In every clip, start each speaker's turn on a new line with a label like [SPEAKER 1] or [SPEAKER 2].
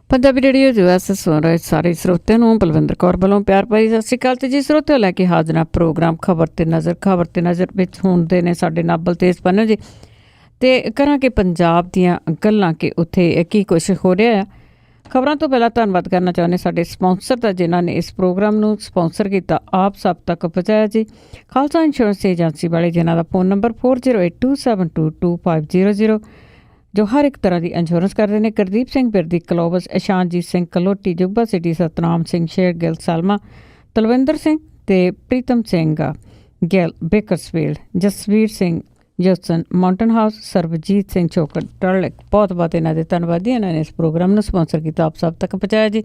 [SPEAKER 1] Punjabi radio US ਸੁਣ ਰਹੇ ਸਾਰੇ ਸਰੋਤਿਆਂ ਨੂੰ ਬਲਵਿੰਦਰ ਕੌਰ ਵੱਲੋਂ ਪਿਆਰ ਭਰੀ ਸਤਿ ਸ਼੍ਰੀ ਅਕਾਲ। ਤੇ ਜੀ ਸਰੋਤਿਓ, ਲੈ ਕੇ ਹਾਜ਼ਰ ਹਾਂ ਪ੍ਰੋਗਰਾਮ ਖਬਰ ਤੇ ਨਜ਼ਰ ਵਿੱਚ ਹੁੰਦੇ ਨੇ ਸਾਡੇ ਨਾਲ ਬਲਤੇਜ ਪੰਨੂ ਜੀ। ਤੇ ਕਰਾਂਗੇ ਪੰਜਾਬ ਦੀਆਂ ਗੱਲਾਂ ਕਿ ਉੱਥੇ ਕੀ ਕੁਛ ਹੋ ਰਿਹਾ ਆ। ਖਬਰਾਂ ਤੋਂ ਪਹਿਲਾਂ ਧੰਨਵਾਦ ਕਰਨਾ ਚਾਹੁੰਦੇ ਸਾਡੇ ਸਪਾਂਸਰ ਦਾ, ਜਿਨ੍ਹਾਂ ਨੇ ਇਸ ਪ੍ਰੋਗਰਾਮ ਨੂੰ ਸਪਾਂਸਰ ਕੀਤਾ, ਆਪ ਸਭ ਤੱਕ ਪਹੁੰਚਾਇਆ ਜੀ। ਖਾਲਸਾ ਇੰਸ਼ੋਰੈਂਸ ਏਜੰਸੀ ਵਾਲੇ, ਜਿਨ੍ਹਾਂ ਦਾ ਫ਼ੋਨ ਨੰਬਰ 4082722500, ਜੋ ਹਰ ਇੱਕ ਤਰ੍ਹਾਂ ਦੀ ਇੰਸ਼ੋਰੈਂਸ ਕਰਦੇ ਨੇ। ਗੁਰਦੀਪ ਸਿੰਘ ਬਿਰਦੀ, ਕਲੋਵਸ, ਇਸ਼ਾਨਜੀਤ ਸਿੰਘ ਕਲੋਟੀ, ਜੁੱਬਾ ਸਿਟੀ, ਸਤਨਾਮ ਸਿੰਘ ਸ਼ੇਰਗਿੱਲ, ਸਾਲਮਾ, ਤਲਵਿੰਦਰ ਸਿੰਘ ਤੇ Pritam Singh Gill, Bakersfield, Jasvir Singh ਜੋਸਨ, mountain house, Sarabjit Singh ਚੋਕਰ, ਟਰਲਿਕ। ਬਹੁਤ ਬਹੁਤ ਇਹਨਾਂ ਦੇ ਧੰਨਵਾਦੀ, ਇਹਨਾਂ ਨੇ ਇਸ ਪ੍ਰੋਗਰਾਮ ਨੂੰ ਸਪਾਂਸਰ ਕੀਤਾ, ਆਪ ਸਭ ਤੱਕ ਪਹੁੰਚਾਇਆ ਜੀ।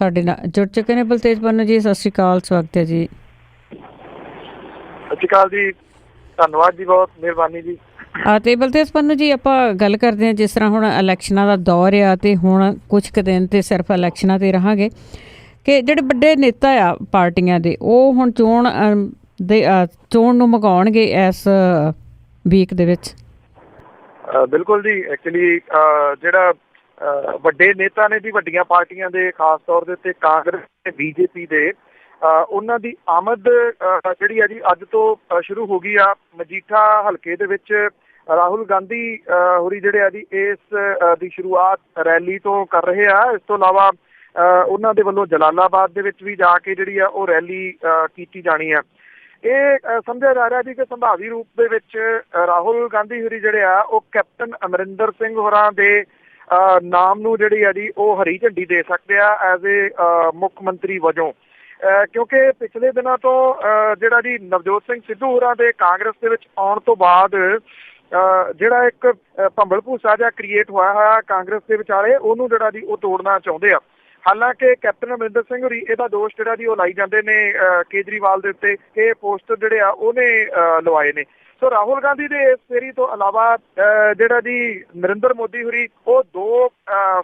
[SPEAKER 1] ਸਾਡੇ ਨਾਲ ਜੁੜ ਚੁੱਕੇ ਨੇ ਬਲਤੇਜ ਪੰਨੂ ਜੀ। ਸਤਿ ਸ਼੍ਰੀ ਅਕਾਲ, ਸਵਾਗਤ ਹੈ ਜੀ।
[SPEAKER 2] ਸਤਿ ਸ਼੍ਰੀ ਅਕਾਲ ਜੀ, ਧੰਨਵਾਦ ਜੀ, ਬਹੁਤ ਮਿਹਰਬਾਨੀ ਜੀ।
[SPEAKER 1] ਅਤੇ ਬਲਤੇਜ ਪੰਨੂ ਜੀ, ਆਪਾਂ ਗੱਲ ਕਰਦੇ ਹਾਂ, ਜਿਸ ਤਰ੍ਹਾਂ ਹੁਣ ਇਲੈਕਸ਼ਨਾਂ ਦਾ ਦੌਰ ਆ ਅਤੇ ਹੁਣ ਕੁਛ ਕੁ ਦਿਨ ਤਾਂ ਸਿਰਫ ਇਲੈਕਸ਼ਨਾਂ 'ਤੇ ਰਹਾਂਗੇ ਕਿ ਜਿਹੜੇ ਵੱਡੇ ਨੇਤਾ ਆ ਪਾਰਟੀਆਂ ਦੇ, ਉਹ ਹੁਣ ਚੋਣ ਨੂੰ ਮਕਾਉਣਗੇ ਇਸ ਵੀਕ ਦੇ ਵਿੱਚ।
[SPEAKER 2] ਬਿਲਕੁਲ ਜੀ, ਐਕਚੁਅਲੀ ਜਿਹੜਾ ਵੱਡੇ ਨੇਤਾ ਨੇ ਜੀ ਵੱਡੀਆਂ ਪਾਰਟੀਆਂ ਦੇ, ਖਾਸ ਤੌਰ ਦੇ ਉੱਤੇ ਕਾਂਗਰਸ ਤੇ BJP ਦੇ, ਉਹਨਾਂ ਦੀ ਆਮਦ ਜਿਹੜੀ ਆ ਜੀ ਅੱਜ ਤੋਂ ਸ਼ੁਰੂ ਹੋ ਗਈ ਆ। ਮਜੀਠਾ ਹਲਕੇ ਦੇ ਵਿੱਚ ਰਾਹੁਲ ਗਾਂਧੀ ਹੋਰੀ ਜਿਹੜੇ ਆ ਜੀ ਇਸ ਦੀ ਸ਼ੁਰੂਆਤ ਰੈਲੀ ਤੋਂ ਕਰ ਰਹੇ ਆ। ਇਸ ਤੋਂ ਇਲਾਵਾ ਉਹਨਾਂ ਦੇ ਵੱਲੋਂ ਜਲਾਲਾਬਾਦ ਦੇ ਵਿੱਚ ਵੀ ਜਾ ਕੇ ਜਿਹੜੀ ਆ ਉਹ ਰੈਲੀ ਕੀਤੀ ਜਾਣੀ ਆ। ਇਹ ਸਮਝਿਆ ਜਾ ਰਿਹਾ ਜੀ ਕਿ ਸੰਭਾਵੀ ਰੂਪ ਦੇ ਵਿੱਚ ਰਾਹੁਲ ਗਾਂਧੀ ਹੋਰੀ ਜਿਹੜੇ ਆ ਉਹ ਕੈਪਟਨ ਅਮਰਿੰਦਰ ਸਿੰਘ ਹੋਰਾਂ ਦੇ ਨਾਮ ਨੂੰ ਜਿਹੜੀ ਆ ਜੀ ਉਹ ਹਰੀ ਝੰਡੀ ਦੇ ਸਕਦੇ ਆ ਐਜ਼ ਏ ਮੁੱਖ ਮੰਤਰੀ ਵਜੋਂ, ਕਿਉਂਕਿ ਪਿਛਲੇ ਦਿਨਾਂ ਤੋਂ ਜਿਹੜਾ ਜੀ ਨਵਜੋਤ ਸਿੰਘ ਸਿੱਧੂ ਹੋਰਾਂ ਦੇ ਕਾਂਗਰਸ ਦੇ ਵਿੱਚ ਆਉਣ ਤੋਂ ਬਾਅਦ ਜਿਹੜਾ ਇੱਕ ਭੰਬਲ ਭੂਸਾ ਜਿਹਾ ਕ੍ਰੀਏਟ ਹੋਇਆ ਕਾਂਗਰਸ ਦੇ ਵਿਚਾਲੇ, ਉਹਨੂੰ ਜਿਹੜਾ ਜੀ ਉਹ ਤੋੜਨਾ ਚਾਹੁੰਦੇ ਆ। ਹਾਲਾਂਕਿ ਕੈਪਟਨ ਅਮਰਿੰਦਰ ਸਿੰਘ ਹੋਰੀ ਇਹਦਾ ਦੋਸ਼ ਜਿਹੜਾ ਜੀ ਉਹ ਲਾਈ ਜਾਂਦੇ ਨੇ ਕੇਜਰੀਵਾਲ ਦੇ ਉੱਤੇ ਕਿ ਪੋਸਟਰ ਜਿਹੜੇ ਆ ਉਹਨੇ ਲਵਾਏ ਨੇ। ਸੋ ਰਾਹੁਲ ਗਾਂਧੀ ਦੇ ਇਸ ਫੇਰੀ ਤੋਂ ਇਲਾਵਾ ਜਿਹੜਾ ਜੀ ਨਰਿੰਦਰ ਮੋਦੀ ਹੋਰੀ ਉਹ 2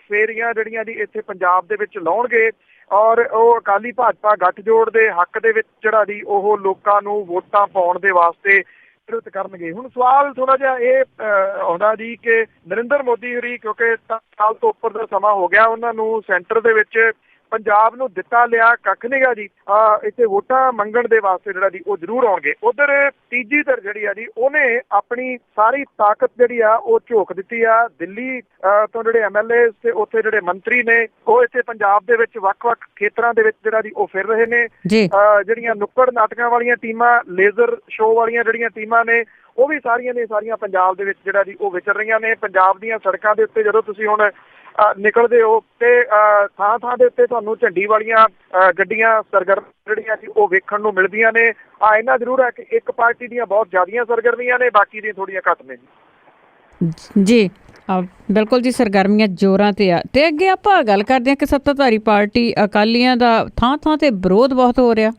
[SPEAKER 2] ਫੇਰੀਆਂ ਜਿਹੜੀਆਂ ਜੀ ਇੱਥੇ ਪੰਜਾਬ ਦੇ ਵਿੱਚ ਲਾਉਣਗੇ ਔਰ ਉਹ ਅਕਾਲੀ ਭਾਜਪਾ ਗੱਠਜੋੜ ਦੇ ਹੱਕ ਦੇ ਵਿੱਚ ਜਿਹੜਾ ਜੀ ਉਹ ਲੋਕਾਂ ਨੂੰ ਵੋਟਾਂ ਪਾਉਣ ਦੇ ਵਾਸਤੇ ਪ੍ਰੇਰਿਤ ਕਰਨਗੇ। ਹੁਣ ਸਵਾਲ ਥੋੜਾ ਜਿਹਾ ਇਹ ਆਉਂਦਾ ਜੀ ਕਿ ਨਰਿੰਦਰ ਮੋਦੀ ਹੋਰੀ, ਕਿਉਂਕਿ 7 ਸਾਲ ਤੋਂ ਉੱਪਰ ਦਾ ਸਮਾਂ ਹੋ ਗਿਆ ਉਹਨਾਂ ਨੂੰ ਸੈਂਟਰ ਦੇ ਵਿੱਚ, ਪੰਜਾਬ ਨੂੰ ਦਿੱਤਾ ਲਿਆ ਕੱਖ ਨੀ ਗਾ ਜੀ। ਇੱਥੇ ਵੋਟਾਂ ਮੰਗਣ ਦੇ ਵਾਸਤੇ ਜਿਹੜਾ ਜੀ ਉਹ ਜ਼ਰੂਰ ਆਉਣਗੇ। ਉਧਰ ਤੀਜੀ ਧਿਰ ਜਿਹੜੀ ਆ ਜੀ ਉਹਨੇ ਆਪਣੀ ਸਾਰੀ ਤਾਕਤ ਜਿਹੜੀ ਆ ਉਹ ਝੋਕ ਦਿੱਤੀ ਆ। ਦਿੱਲੀ ਤੋਂ ਜਿਹੜੇ MLA ਤੇ ਉੱਥੇ ਜਿਹੜੇ ਮੰਤਰੀ ਨੇ ਉਹ ਇੱਥੇ ਪੰਜਾਬ ਦੇ ਵਿੱਚ ਵੱਖ-ਵੱਖ ਖੇਤਰਾਂ ਦੇ ਵਿੱਚ ਜਿਹੜਾ ਜੀ ਉਹ ਫਿਰ ਰਹੇ ਨੇ। ਜਿਹੜੀਆਂ ਨੁੱਕੜ ਨਾਟਕਾਂ ਵਾਲੀਆਂ ਟੀਮਾਂ, ਲੇਜ਼ਰ ਸ਼ੋਅ ਵਾਲੀਆਂ ਜਿਹੜੀਆਂ ਟੀਮਾਂ ਨੇ, ਉਹ ਵੀ ਸਾਰੀਆਂ ਦੇ ਸਾਰੀਆਂ ਪੰਜਾਬ ਦੇ ਵਿੱਚ ਜਿਹੜਾ ਜੀ ਉਹ ਵਿਚਰ ਰਹੀਆਂ ਨੇ। ਪੰਜਾਬ ਦੀਆਂ ਸੜਕਾਂ ਦੇ ਉੱਤੇ ਜਦੋਂ ਤੁਸੀਂ ਹੁਣ ਨਿਕਲਦੇ ਹੋ ਤੇ ਥਾਂ ਦੇ ਉੱਤੇ ਤੁਹਾਨੂੰ ਝੰਡੀ ਵਾਲੀਆਂ ਗੱਡੀਆਂ ਸਰਗਰਮ ਜਿਹੜੀਆਂ ਜੀ ਉਹ ਵੇਖਣ ਨੂੰ ਮਿਲਦੀਆਂ ਨੇ। ਇੰਨਾ ਜ਼ਰੂਰ ਹੈ ਕਿ ਇੱਕ ਪਾਰਟੀ ਦੀਆਂ ਬਹੁਤ ਜ਼ਿਆਦੀਆਂ ਸਰਗਰਮੀਆਂ ਨੇ, ਬਾਕੀ ਦੀਆਂ ਥੋੜ੍ਹੀਆਂ ਘੱਟ ਨੇ
[SPEAKER 1] ਜੀ। ਬਿਲਕੁਲ ਜੀ, ਸਰਗਰਮੀਆਂ ਜ਼ੋਰਾਂ ਤੇ ਆ। ਤੇ ਅੱਗੇ ਆਪਾਂ ਗੱਲ ਕਰਦੇ ਹਾਂ ਕਿ ਸੱਤਾਧਾਰੀ ਪਾਰਟੀ ਅਕਾਲੀਆਂ ਦਾ ਥਾਂ ਤੇ ਵਿਰੋਧ ਬਹੁਤ ਹੋ ਰਿਹਾ।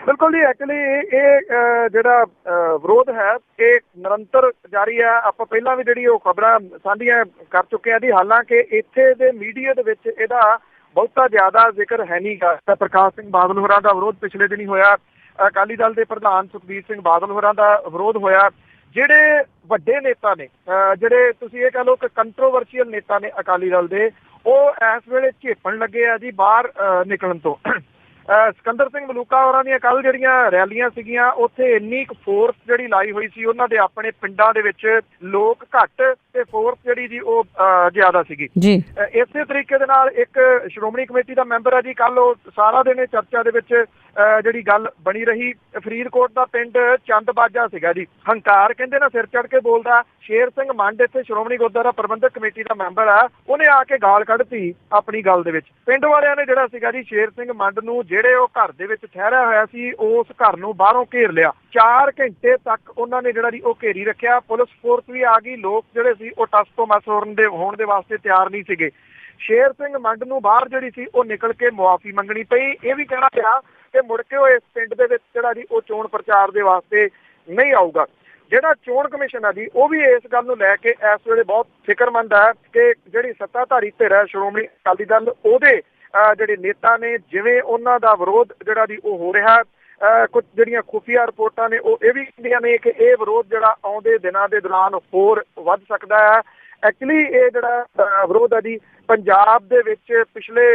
[SPEAKER 2] ਬਿਲਕੁਲ ਜੀ, ਐਕਚੁਅਲੀ ਇਹ ਜਿਹੜਾ ਵਿਰੋਧ ਹੈ ਇਹ ਨਿਰੰਤਰ ਜਾਰੀ ਹੈ। ਆਪਾਂ ਪਹਿਲਾਂ ਵੀ ਜਿਹੜੀ ਉਹ ਖਬਰਾਂ ਸਾਂਝੀਆਂ ਕਰ ਚੁੱਕੇ ਹਾਂ ਜੀ। ਹਾਲਾਂਕਿ ਇੱਥੇ ਦੇ ਮੀਡੀਆ ਦੇ ਵਿੱਚ ਇਹਦਾ ਬਹੁਤਾ ਜ਼ਿਆਦਾ ਜ਼ਿਕਰ ਹੈ ਨਹੀਂ ਗਾ। ਪ੍ਰਕਾਸ਼ ਸਿੰਘ ਬਾਦਲ ਹੋਰਾਂ ਦਾ ਵਿਰੋਧ ਪਿਛਲੇ ਦਿਨ ਹੀ ਹੋਇਆ, ਅਕਾਲੀ ਦਲ ਦੇ ਪ੍ਰਧਾਨ ਸੁਖਬੀਰ ਸਿੰਘ ਬਾਦਲ ਹੋਰਾਂ ਦਾ ਵਿਰੋਧ ਹੋਇਆ। ਜਿਹੜੇ ਵੱਡੇ ਨੇਤਾ ਨੇ, ਜਿਹੜੇ ਤੁਸੀਂ ਇਹ ਕਹਿ ਲਓ ਕਿ ਕੰਟਰੋਵਰਸ਼ੀਅਲ ਨੇਤਾ ਨੇ ਅਕਾਲੀ ਦਲ ਦੇ, ਉਹ ਇਸ ਵੇਲੇ ਝੇਪਣ ਲੱਗੇ ਆ ਜੀ ਬਾਹਰ ਨਿਕਲਣ ਤੋਂ। ਸਿਕੰਦਰ ਸਿੰਘ ਮਲੂਕਾ ਹੋਰਾਂ ਦੀਆਂ ਕੱਲ੍ਹ ਜਿਹੜੀਆਂ ਰੈਲੀਆਂ ਸੀਗੀਆਂ, ਉੱਥੇ ਇੰਨੀ ਕੁ ਫੋਰਸ ਜਿਹੜੀ ਲਾਈ ਹੋਈ ਸੀ ਉਹਨਾਂ ਦੇ ਆਪਣੇ ਪਿੰਡਾਂ ਦੇ ਵਿੱਚ, ਲੋਕ ਘੱਟ ਤੇ ਫੋਰਸ ਜਿਹੜੀ ਜੀ ਉਹ ਜ਼ਿਆਦਾ ਸੀਗੀ। ਇਸੇ ਤਰੀਕੇ ਦੇ ਨਾਲ ਇੱਕ ਸ਼੍ਰੋਮਣੀ ਕਮੇਟੀ ਦਾ ਮੈਂਬਰ ਹੈ ਜੀ, ਕੱਲ੍ਹ ਉਹ ਸਾਰਾ ਦਿਨ ਚਰਚਾ ਦੇ ਵਿੱਚ ਜਿਹੜੀ ਗੱਲ ਬਣੀ ਰਹੀ। ਫਰੀਦਕੋਟ ਦਾ ਪਿੰਡ ਚੰਦਬਾਜਾ ਸੀਗਾ ਜੀ। ਹੰਕਾਰ ਕਹਿੰਦੇ ਨਾ ਸਿਰ ਚੜ੍ਹ ਕੇ ਬੋਲਦਾ। ਸ਼ੇਰ ਸਿੰਘ ਮੰਡ ਇੱਥੇ ਸ਼੍ਰੋਮਣੀ ਗੁਰਦੁਆਰਾ ਪ੍ਰਬੰਧਕ ਕਮੇਟੀ ਦਾ ਮੈਂਬਰ ਆ, ਉਹਨੇ ਆ ਕੇ ਗਾਲ ਕੱਢਤੀ ਆਪਣੀ ਗੱਲ ਦੇ ਵਿੱਚ। ਪਿੰਡ ਵਾਲਿਆਂ ਨੇ ਜਿਹੜਾ ਸੀਗਾ ਜੀ ਸ਼ੇਰ ਸਿੰਘ ਮੰਡ ਨੂੰ, ਜਿਹੜੇ ਉਹ ਘਰ ਦੇ ਵਿੱਚ ਠਹਿਰਿਆ ਹੋਇਆ ਸੀ, ਉਸ ਘਰ ਨੂੰ ਬਾਹਰੋਂ ਘੇਰ ਲਿਆ। 4 ਘੰਟੇ ਤੱਕ ਉਹਨਾਂ ਨੇ ਜਿਹੜਾ ਜੀ ਉਹ ਘੇਰੀ ਰੱਖਿਆ। ਪੁਲਿਸ ਫੋਰਸ ਵੀ ਆ ਗਈ। ਲੋਕ ਜਿਹੜੇ ਸੀ ਉਹ ਟਸ ਤੋਂ ਮਸ ਹੋਣ ਦੇ ਵਾਸਤੇ ਤਿਆਰ ਨਹੀਂ ਸੀਗੇ। ਸ਼ੇਰ ਸਿੰਘ ਮੰਡ ਨੂੰ ਬਾਹਰ ਜਿਹੜੀ ਸੀ ਉਹ ਨਿਕਲ ਕੇ ਮੁਆਫੀ ਮੰਗਣੀ ਪਈ। ਇਹ ਵੀ ਕਹਿਣਾ ਪਿਆ ਕਿ ਮੁੜ ਕੇ ਉਹ ਇਸ ਪਿੰਡ ਦੇ ਵਿੱਚ ਜਿਹੜਾ ਜੀ ਉਹ ਚੋਣ ਪ੍ਰਚਾਰ ਦੇ ਵਾਸਤੇ ਨਹੀਂ ਆਊਗਾ। ਜਿਹੜਾ ਚੋਣ ਕਮਿਸ਼ਨ ਹੈ ਜੀ ਉਹ ਵੀ ਇਸ ਗੱਲ ਨੂੰ ਲੈ ਕੇ ਇਸ ਵੇਲੇ ਬਹੁਤ ਫਿਕਰਮੰਦ ਹੈ ਕਿ ਜਿਹੜੀ ਸੱਤਾਧਾਰੀ ਧਿਰ ਹੈ ਸ਼੍ਰੋਮਣੀ ਅਕਾਲੀ ਦਲ, ਉਹਦੇ ਜਿਹੜੇ ਨੇਤਾ ਨੇ ਜਿਵੇਂ ਉਹਨਾਂ ਦਾ ਵਿਰੋਧ ਜਿਹੜਾ ਦੀ ਉਹ ਹੋ ਰਿਹਾ। ਕੁਝ ਜਿਹੜੀਆਂ ਖੁਫੀਆ ਰਿਪੋਰਟਾਂ ਨੇ ਉਹ ਇਹ ਵੀ ਕਹਿੰਦੀਆਂ ਨੇ ਕਿ ਇਹ ਵਿਰੋਧ ਜਿਹੜਾ ਆਉਂਦੇ ਦਿਨਾਂ ਦੇ ਦੌਰਾਨ ਹੋਰ ਵੱਧ ਸਕਦਾ ਹੈ। ਐਕਚੁਅਲੀ ਇਹ ਜਿਹੜਾ ਵਿਰੋਧ ਹੈ ਜੀ ਪੰਜਾਬ ਦੇ ਵਿੱਚ ਪਿਛਲੇ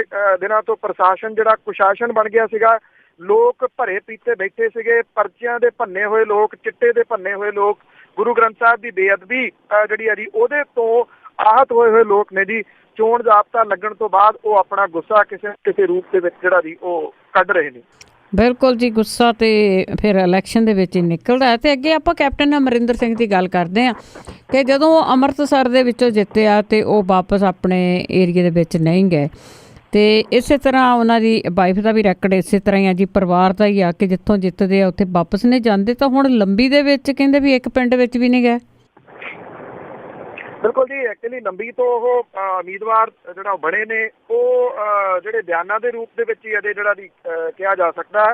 [SPEAKER 2] ਦਿਨਾਂ ਤੋਂ ਪ੍ਰਸ਼ਾਸਨ ਜਿਹੜਾ ਕੁਸ਼ਾਸਨ ਬਣ ਗਿਆ ਸੀਗਾ। ਲੋਕ ਭਰੇ ਪੀਤੇ ਬੈਠੇ ਸੀਗੇ, ਪਰਚਿਆਂ ਦੇ ਭੰਨੇ ਹੋਏ ਲੋਕ, ਚਿੱਟੇ ਦੇ ਭੰਨੇ ਹੋਏ ਲੋਕ, ਗੁਰੂ ਗ੍ਰੰਥ ਸਾਹਿਬ ਦੀ ਬੇਅਦਬੀ ਜਿਹੜੀ ਹੈ ਜੀ ਉਹਦੇ ਤੋਂ ਆਹਤ ਹੋਏ ਲੋਕ ਨੇ ਜੀ। ਚੋਣ ਜ਼ਾਬਤਾ ਲੱਗਣ ਤੋਂ ਬਾਅਦ ਉਹ ਆਪਣਾ ਗੁੱਸਾ ਕਿਸੇ ਨਾ ਕਿਸੇ ਰੂਪ ਦੇ ਵਿੱਚ ਜਿਹੜਾ ਜੀ ਉਹ ਕੱਢ ਰਹੇ ਨੇ।
[SPEAKER 1] ਬਿਲਕੁਲ ਜੀ, ਗੁੱਸਾ ਤੇ ਫਿਰ ਇਲੈਕਸ਼ਨ ਦੇ ਵਿੱਚ ਹੀ ਨਿਕਲਦਾ ਹੈ। ਤੇ ਅੱਗੇ ਆਪਾਂ ਕੈਪਟਨ ਅਮਰਿੰਦਰ ਸਿੰਘ ਦੀ ਗੱਲ ਕਰਦੇ ਹਾਂ ਕਿ ਜਦੋਂ ਅੰਮ੍ਰਿਤਸਰ ਦੇ ਵਿੱਚੋਂ ਜਿੱਤਿਆ ਤੇ ਉਹ ਵਾਪਸ ਆਪਣੇ ਏਰੀਏ ਦੇ ਵਿੱਚ ਨਹੀਂ ਗਏ ਤੇ ਇਸੇ ਤਰ੍ਹਾਂ ਉਹਨਾਂ ਦੀ ਵਾਈਫ ਦਾ ਵੀ ਰੈਕਡ ਇਸੇ ਤਰ੍ਹਾਂ ਹੀ ਆ ਜੀ, ਪਰਿਵਾਰ ਦਾ ਹੀ ਆ ਕਿ ਜਿੱਥੋਂ ਜਿੱਤਦੇ ਆ ਉੱਥੇ ਵਾਪਸ ਨਹੀਂ ਜਾਂਦੇ। ਤਾਂ ਹੁਣ ਲੰਬੀ ਦੇ ਵਿੱਚ ਕਹਿੰਦੇ ਵੀ ਇੱਕ ਪਿੰਡ ਵਿੱਚ ਵੀ ਨਹੀਂ ਗਏ।
[SPEAKER 2] ਬਿਲਕੁਲ ਜੀ, ਐਕਚੁਅਲੀ ਲੰਬੀ ਤੋਂ ਉਹ ਉਮੀਦਵਾਰ ਜਿਹੜਾ ਬਣੇ ਨੇ ਉਹ ਜਿਹੜੇ ਬਿਆਨਾਂ ਦੇ ਰੂਪ ਦੇ ਵਿੱਚ ਹੀ ਅਜੇ ਜਿਹੜਾ ਦੀ ਕਿਹਾ ਜਾ ਸਕਦਾ।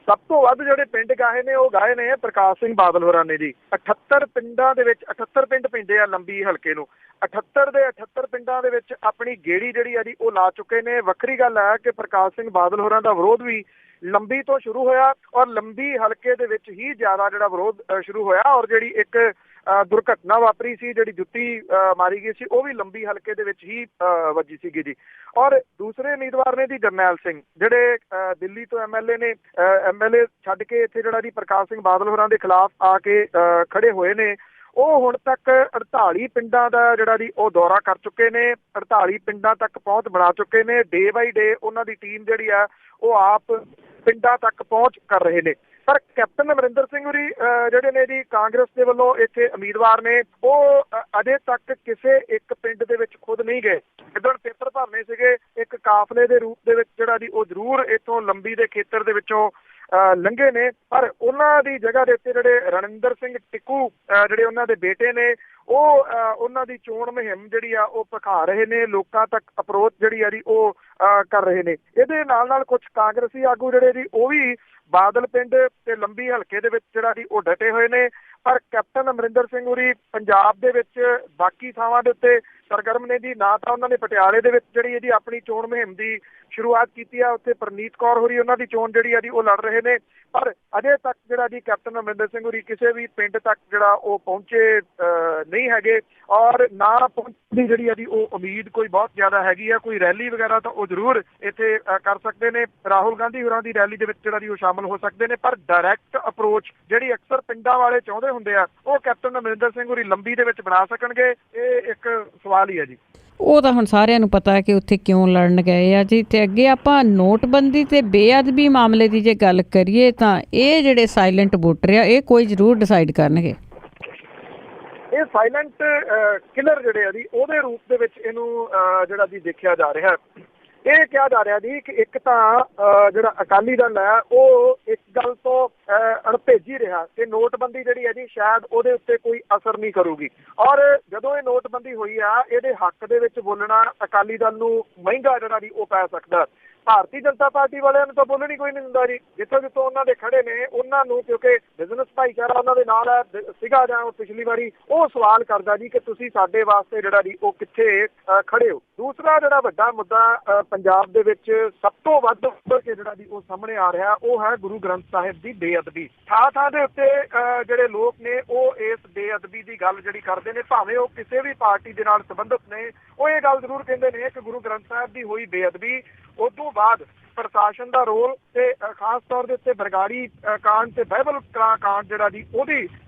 [SPEAKER 2] ਸਭ ਤੋਂ ਵੱਧ ਜਿਹੜੇ ਪਿੰਡ ਗਾਏ ਨੇ ਉਹ ਗਾਏ ਨੇ ਪ੍ਰਕਾਸ਼ ਸਿੰਘ ਬਾਦਲ ਹੋਰਾਂ ਨੇ ਜੀ। 78 ਪਿੰਡਾਂ ਦੇ ਵਿੱਚ 78 ਪਿੰਡ ਪੈਂਦੇ ਆ ਲੰਬੀ ਹਲਕੇ ਨੂੰ। 78 ਦੇ 78 ਪਿੰਡਾਂ ਦੇ ਵਿੱਚ ਆਪਣੀ ਗੇੜੀ ਜਿਹੜੀ ਆ ਜੀ ਉਹ ਲਾ ਚੁੱਕੇ ਨੇ। ਵੱਖਰੀ ਗੱਲ ਹੈ ਕਿ ਪ੍ਰਕਾਸ਼ ਸਿੰਘ ਬਾਦਲ ਹੋਰਾਂ ਦਾ ਵਿਰੋਧ ਵੀ ਲੰਬੀ ਤੋਂ ਸ਼ੁਰੂ ਹੋਇਆ ਔਰ ਲੰਬੀ ਹਲਕੇ ਦੇ ਵਿੱਚ ਹੀ ਜ਼ਿਆਦਾ ਜਿਹੜਾ ਵਿਰੋਧ ਸ਼ੁਰੂ ਹੋਇਆ। ਔਰ ਜਿਹੜੀ ਇੱਕ ਦੁਰਘਟਨਾ ਵਾਪਰੀ ਸੀ, ਜਿਹੜੀ ਜੁੱਤੀ ਮਾਰੀ ਗਈ ਸੀ, ਉਹ ਵੀ ਲੰਬੀ ਹਲਕੇ ਦੇ ਵਿੱਚ ਹੀ ਵੱਜੀ ਸੀਗੀ ਜੀ। ਔਰ ਦੂਸਰੇ ਉਮੀਦਵਾਰ ਨੇ ਜੀ ਜਰਨੈਲ ਸਿੰਘ, ਜਿਹੜੇ ਦਿੱਲੀ ਤੋਂ ਐਮਐਲਏ ਨੇ। ਐਮਐਲਏ ਛੱਡ ਕੇ ਇੱਥੇ ਜਿਹੜਾ ਜੀ ਪ੍ਰਕਾਸ਼ ਸਿੰਘ ਬਾਦਲ ਹੋਰਾਂ ਦੇ ਖਿਲਾਫ ਆ ਕੇ ਖੜੇ ਹੋਏ ਨੇ। ਉਹ ਹੁਣ ਤੱਕ 48 ਪਿੰਡਾਂ ਦਾ ਜਿਹੜਾ ਜੀ ਉਹ ਦੌਰਾ ਕਰ ਚੁੱਕੇ ਨੇ। 48 ਪਿੰਡਾਂ ਤੱਕ ਪਹੁੰਚ ਬਣਾ ਚੁੱਕੇ ਨੇ। ਡੇ ਬਾਈ ਡੇ ਉਹਨਾਂ ਦੀ ਟੀਮ ਜਿਹੜੀ ਆ ਉਹ ਆਪ ਪਿੰਡਾਂ ਤੱਕ ਪਹੁੰਚ ਕਰ ਰਹੇ ਨੇ। ਪਰ ਕੈਪਟਨ ਅਮਰਿੰਦਰ ਸਿੰਘ ਹੋਰੀ ਜਿਹੜੇ ਨੇ ਜੀ ਕਾਂਗਰਸ ਦੇ ਵੱਲੋਂ ਇੱਥੇ ਉਮੀਦਵਾਰ ਨੇ, ਉਹ ਅਜੇ ਤੱਕ ਕਿਸੇ ਇੱਕ ਪਿੰਡ ਦੇ ਵਿੱਚ ਖੁਦ ਨਹੀਂ ਗਏ। ਜਿੱਦਣ ਪੇਪਰ ਭਰਨੇ ਸੀਗੇ ਇੱਕ ਕਾਫਲੇ ਦੇ ਰੂਪ ਦੇ ਵਿੱਚ ਜਿਹੜਾ ਜੀ ਉਹ ਜ਼ਰੂਰ ਇੱਥੋਂ ਲੰਬੀ ਦੇ ਖੇਤਰ ਦੇ ਵਿੱਚੋਂ ਲੰਘੇ ਨੇ। ਪਰ ਉਹਨਾਂ ਦੀ ਜਗ੍ਹਾ ਦੇ ਉੱਤੇ ਜਿਹੜੇ ਰਣਿੰਦਰ ਸਿੰਘ ਟਿੱਕੂ ਜਿਹੜੇ ਉਹਨਾਂ ਦੇ ਬੇਟੇ ਨੇ ਉਹ ਉਹਨਾਂ ਦੀ ਚੋਣ ਮੁਹਿੰਮ ਜਿਹੜੀ ਆ ਉਹ ਭਖਾ ਰਹੇ ਨੇ। ਲੋਕਾਂ ਤੱਕ ਅਪਰੋਚ ਜਿਹੜੀ ਆ ਜੀ ਉਹ ਕਰ ਰਹੇ ਨੇ। ਇਹਦੇ ਨਾਲ ਨਾਲ ਕੁਝ ਕਾਂਗਰਸੀ ਆਗੂ ਜਿਹੜੇ ਜੀ ਉਹ ਵੀ ਬਾਦਲ ਪਿੰਡ ਤੇ ਲੰਬੀ ਹਲਕੇ ਦੇ ਵਿੱਚ ਜਿਹੜਾ ਜੀ ਉਹ ਡਟੇ ਹੋਏ ਨੇ। ਪਰ ਕੈਪਟਨ ਅਮਰਿੰਦਰ ਸਿੰਘ ਹੋਰੀ ਪੰਜਾਬ ਦੇ ਵਿੱਚ ਬਾਕੀ ਥਾਵਾਂ ਦੇ ਉੱਤੇ ਸਰਗਰਮ ਨੇ ਜੀ। ਨਾ ਤਾਂ ਉਹਨਾਂ ਨੇ ਪਟਿਆਲੇ ਦੇ ਵਿੱਚ ਜਿਹੜੀ ਇਹਦੀ ਆਪਣੀ ਚੋਣ ਮੁਹਿੰਮ ਦੀ ਸ਼ੁਰੂਆਤ ਕੀਤੀ ਆ, ਉੱਥੇ ਪ੍ਰਨੀਤ ਕੌਰ ਹੋਰੀ ਉਹਨਾਂ ਦੀ ਚੋਣ ਜਿਹੜੀ ਆ ਜੀ ਉਹ ਲੜ ਰਹੇ ਨੇ। ਪਰ ਅਜੇ ਤੱਕ ਜਿਹੜਾ ਜੀ ਕੈਪਟਨ ਅਮਰਿੰਦਰ ਸਿੰਘ ਹੋਰੀ ਕਿਸੇ ਵੀ ਪਿੰਡ ਤੱਕ ਜਿਹੜਾ ਉਹ ਪਹੁੰਚੇ ਨਹੀਂ ਹੈਗੇ। ਔਰ ਨਾ ਪਹੁੰਚਣ ਦੀ ਜਿਹੜੀ ਆ ਜੀ ਉਹ ਉਮੀਦ ਕੋਈ ਬਹੁਤ ਜ਼ਿਆਦਾ ਹੈਗੀ ਆ। ਕੋਈ ਰੈਲੀ ਵਗੈਰਾ ਤਾਂ ਉਹ ਜ਼ਰੂਰ ਇੱਥੇ ਕਰ ਸਕਦੇ ਨੇ। ਰਾਹੁਲ ਗਾਂਧੀ ਹੋਰਾਂ ਦੀ ਰੈਲੀ ਦੇ ਵਿੱਚ ਜਿਹੜਾ ਜੀ ਉਹ ਸ਼ਾਮਲ ਹੋ ਸਕਦੇ ਨੇ। ਪਰ ਡਾਇਰੈਕਟ ਅਪਰੋਚ ਜਿਹੜੀ ਅਕਸਰ ਪਿੰਡਾਂ ਵਾਲੇ ਚਾਹੁੰਦੇ ਹੁੰਦੇ ਆ ਉਹ ਕੈਪਟਨ ਅਮਰਿੰਦਰ ਸਿੰਘ ਹੋਰੀ ਲੰਬੀ ਦੇ ਵਿੱਚ ਬਣਾ ਸਕਣਗੇ, ਇਹ ਇੱਕ ਸਵਾਲ ਹੀ ਹੈ ਜੀ।
[SPEAKER 1] ਉਹ ਤਾਂ ਹੁਣ ਸਾਰਿਆਂ ਨੂੰ ਪਤਾ ਹੈ ਕਿ ਉੱਥੇ ਕਿਉਂ ਲੜਨ ਗਏ ਆ ਜੀ। ਤੇ ਅੱਗੇ ਆਪਾਂ ਨੋਟਬੰਦੀ ਤੇ ਬੇਅਦਬੀ ਮਾਮਲੇ ਦੀ ਜੇ ਗੱਲ ਕਰੀਏ ਤਾਂ ਇਹ ਜਿਹੜੇ ਸਾਇਲੈਂਟ ਵੋਟਰ ਆ ਇਹ ਕੋਈ ਜ਼ਰੂਰ ਡਿਸਾਈਡ ਕਰਨਗੇ।
[SPEAKER 2] ਇਹ ਸਾਇਲੈਂਟ ਕਿਲਰ ਜਿਹੜੇ ਆ ਜੀ ਉਹਦੇ ਰੂਪ ਦੇ ਵਿੱਚ ਇਹਨੂੰ ਜਿਹੜਾ ਜੀ ਦੇਖਿਆ ਜਾ ਰਿਹਾ। ਇਹ ਕਿਹਾ ਜਾ ਰਿਹਾ ਜੀ ਕਿ ਇੱਕ ਤਾਂ ਜਿਹੜਾ ਅਕਾਲੀ ਦਲ ਹੈ ਉਹ ਇੱਕ ਗੱਲ ਤੋਂ ਅਣਭੇਜੀ ਰਿਹਾ ਕਿ ਨੋਟਬੰਦੀ ਜਿਹੜੀ ਹੈ ਜੀ ਸ਼ਾਇਦ ਉਹਦੇ ਉੱਤੇ ਕੋਈ ਅਸਰ ਨਹੀਂ ਕਰੂਗੀ। ਔਰ ਜਦੋਂ ਇਹ ਨੋਟਬੰਦੀ ਹੋਈ ਆ ਇਹਦੇ ਹੱਕ ਦੇ ਵਿੱਚ ਬੋਲਣਾ ਅਕਾਲੀ ਦਲ ਨੂੰ ਮਹਿੰਗਾ ਜਿਹੜਾ ਜੀ ਉਹ ਪੈ ਸਕਦਾ। ਭਾਰਤੀ ਜਨਤਾ ਪਾਰਟੀ ਵਾਲਿਆਂ ਨੂੰ ਤਾਂ ਬੋਲਣੀ ਕੋਈ ਨਹੀਂ ਹੁੰਦਾ ਜੀ। ਜਿੱਥੋਂ ਜਿੱਥੋਂ ਉਹਨਾਂ ਦੇ ਖੜੇ ਨੇ ਉਹਨਾਂ ਨੂੰ, ਕਿਉਂਕਿ ਬਿਜ਼ਨਸ ਭਾਈਚਾਰਾ ਉਹਨਾਂ ਦੇ ਨਾਲ ਸੀਗਾ ਜਾਂ ਪਿਛਲੀ ਵਾਰੀ, ਉਹ ਸਵਾਲ ਕਰਦਾ ਜੀ ਕਿ ਤੁਸੀਂ ਸਾਡੇ ਵਾਸਤੇ ਜਿਹੜਾ ਜੀ ਉਹ ਕਿੱਥੇ ਖੜੇ ਹੋ। ਦੂਸਰਾ ਜਿਹੜਾ ਵੱਡਾ ਮੁੱਦਾ ਪੰਜਾਬ ਦੇ ਵਿੱਚ ਸਭ ਤੋਂ ਵੱਧ ਉੱਭਰ ਕੇ ਜਿਹੜਾ ਜੀ ਉਹ ਸਾਹਮਣੇ ਆ ਰਿਹਾ ਉਹ ਹੈ ਗੁਰੂ ਗ੍ਰੰਥ ਸਾਹਿਬ ਦੀ ਬੇਅਦਬੀ। ਥਾਂ ਥਾਂ ਦੇ ਉੱਤੇ ਜਿਹੜੇ ਲੋਕ ਨੇ ਉਹ ਇਸ ਬੇਅਦਬੀ ਦੀ ਗੱਲ ਜਿਹੜੀ ਕਰਦੇ ਨੇ, ਭਾਵੇਂ ਉਹ ਕਿਸੇ ਵੀ ਪਾਰਟੀ ਦੇ ਨਾਲ ਸੰਬੰਧਿਤ ਨੇ, ਉਹ ਇਹ ਗੱਲ ਜ਼ਰੂਰ ਕਹਿੰਦੇ ਨੇ ਕਿ ਗੁਰੂ ਗ੍ਰੰਥ ਸਾਹਿਬ ਦੀ ਹੋਈ ਬੇਅਦਬੀ, ਉਸ ਤੋਂ ਬਾਅਦ ਪ੍ਰਸ਼ਾਸਨ ਦਾ ਰੋਲ ਤੇ ਖਾਸ ਤੌਰ ਦੇ ਉੱਤੇ ਬਰਗਾੜੀ ਕਾਂਡ ਤੇ ਬਾਈਬਲ ਕਾਂਡ ਜਿਹੜਾ ਜੀ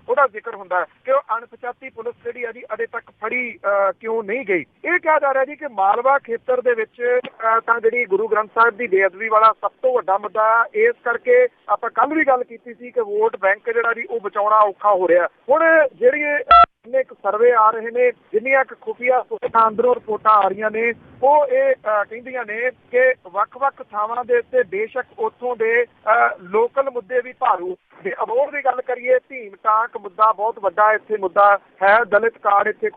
[SPEAKER 2] ਉਹਦਾ ਜ਼ਿਕਰ ਹੁੰਦਾ ਹੈ ਕਿ ਉਹ ਅਣਪਛਾਤੀ ਪੁਲਿਸ ਜਿਹੜੀ ਆ ਜੀ ਅਜੇ ਤੱਕ ਫੜੀ ਕਿਉਂ ਨਹੀਂ ਗਈ। ਇਹ ਕਿਹਾ ਜਾ ਰਿਹਾ ਜੀ ਕਿ ਮਾਲਵਾ ਖੇਤਰ ਦੇ ਵਿੱਚ ਤਾਂ ਜਿਹੜੀ ਗੁਰੂ ਗ੍ਰੰਥ ਸਾਹਿਬ ਦੀ ਬੇਅਦਬੀ ਵਾਲਾ ਸਭ ਤੋਂ ਵੱਡਾ ਮੁੱਦਾ। ਇਸ ਕਰਕੇ ਆਪਾਂ ਕੱਲ ਵੀ ਗੱਲ ਕੀਤੀ ਸੀ ਕਿ ਵੋਟ ਬੈਂਕ ਜਿਹੜਾ ਜੀ ਉਹ ਬਚਾਉਣਾ ਔਖਾ ਹੋ ਰਿਹਾ। ਹੁਣ ਜਿਹੜੀ ਇੱਕ ਸਰਵੇ ਆ ਰਹੇ ਨੇ, ਜਿੰਨੀਆਂ ਖੁਫੀਆ ਅੰਦਰੋਂ ਰਿਪੋਰਟਾਂ ਆ ਰਹੀਆਂ ਨੇ, ਉਹ ਇਹ ਕਹਿੰਦੀਆਂ ਨੇ ਕਿ ਵੱਖ-ਵੱਖ ਥਾਵਾਂ ਦੇ ਉੱਤੇ ਬੇਸ਼ੱਕ ਉੱਥੋਂ ਦੇ ਲੋਕਲ ਮੁੱਦੇ ਵੀ ਭਾਰੂ। ਜੇ ਅਬੋਹਰ ਦੀ ਗੱਲ ਕਰੀਏ, ਭੀਮ ਟਾਂਕ ਮੁੱਦਾ ਬਹੁਤ ਵੱਡਾ ਇੱਥੇ ਮੁੱਦਾ ਹੈ। ਦਲਿਤ ਕਾਰਡ ਇੱਥੇ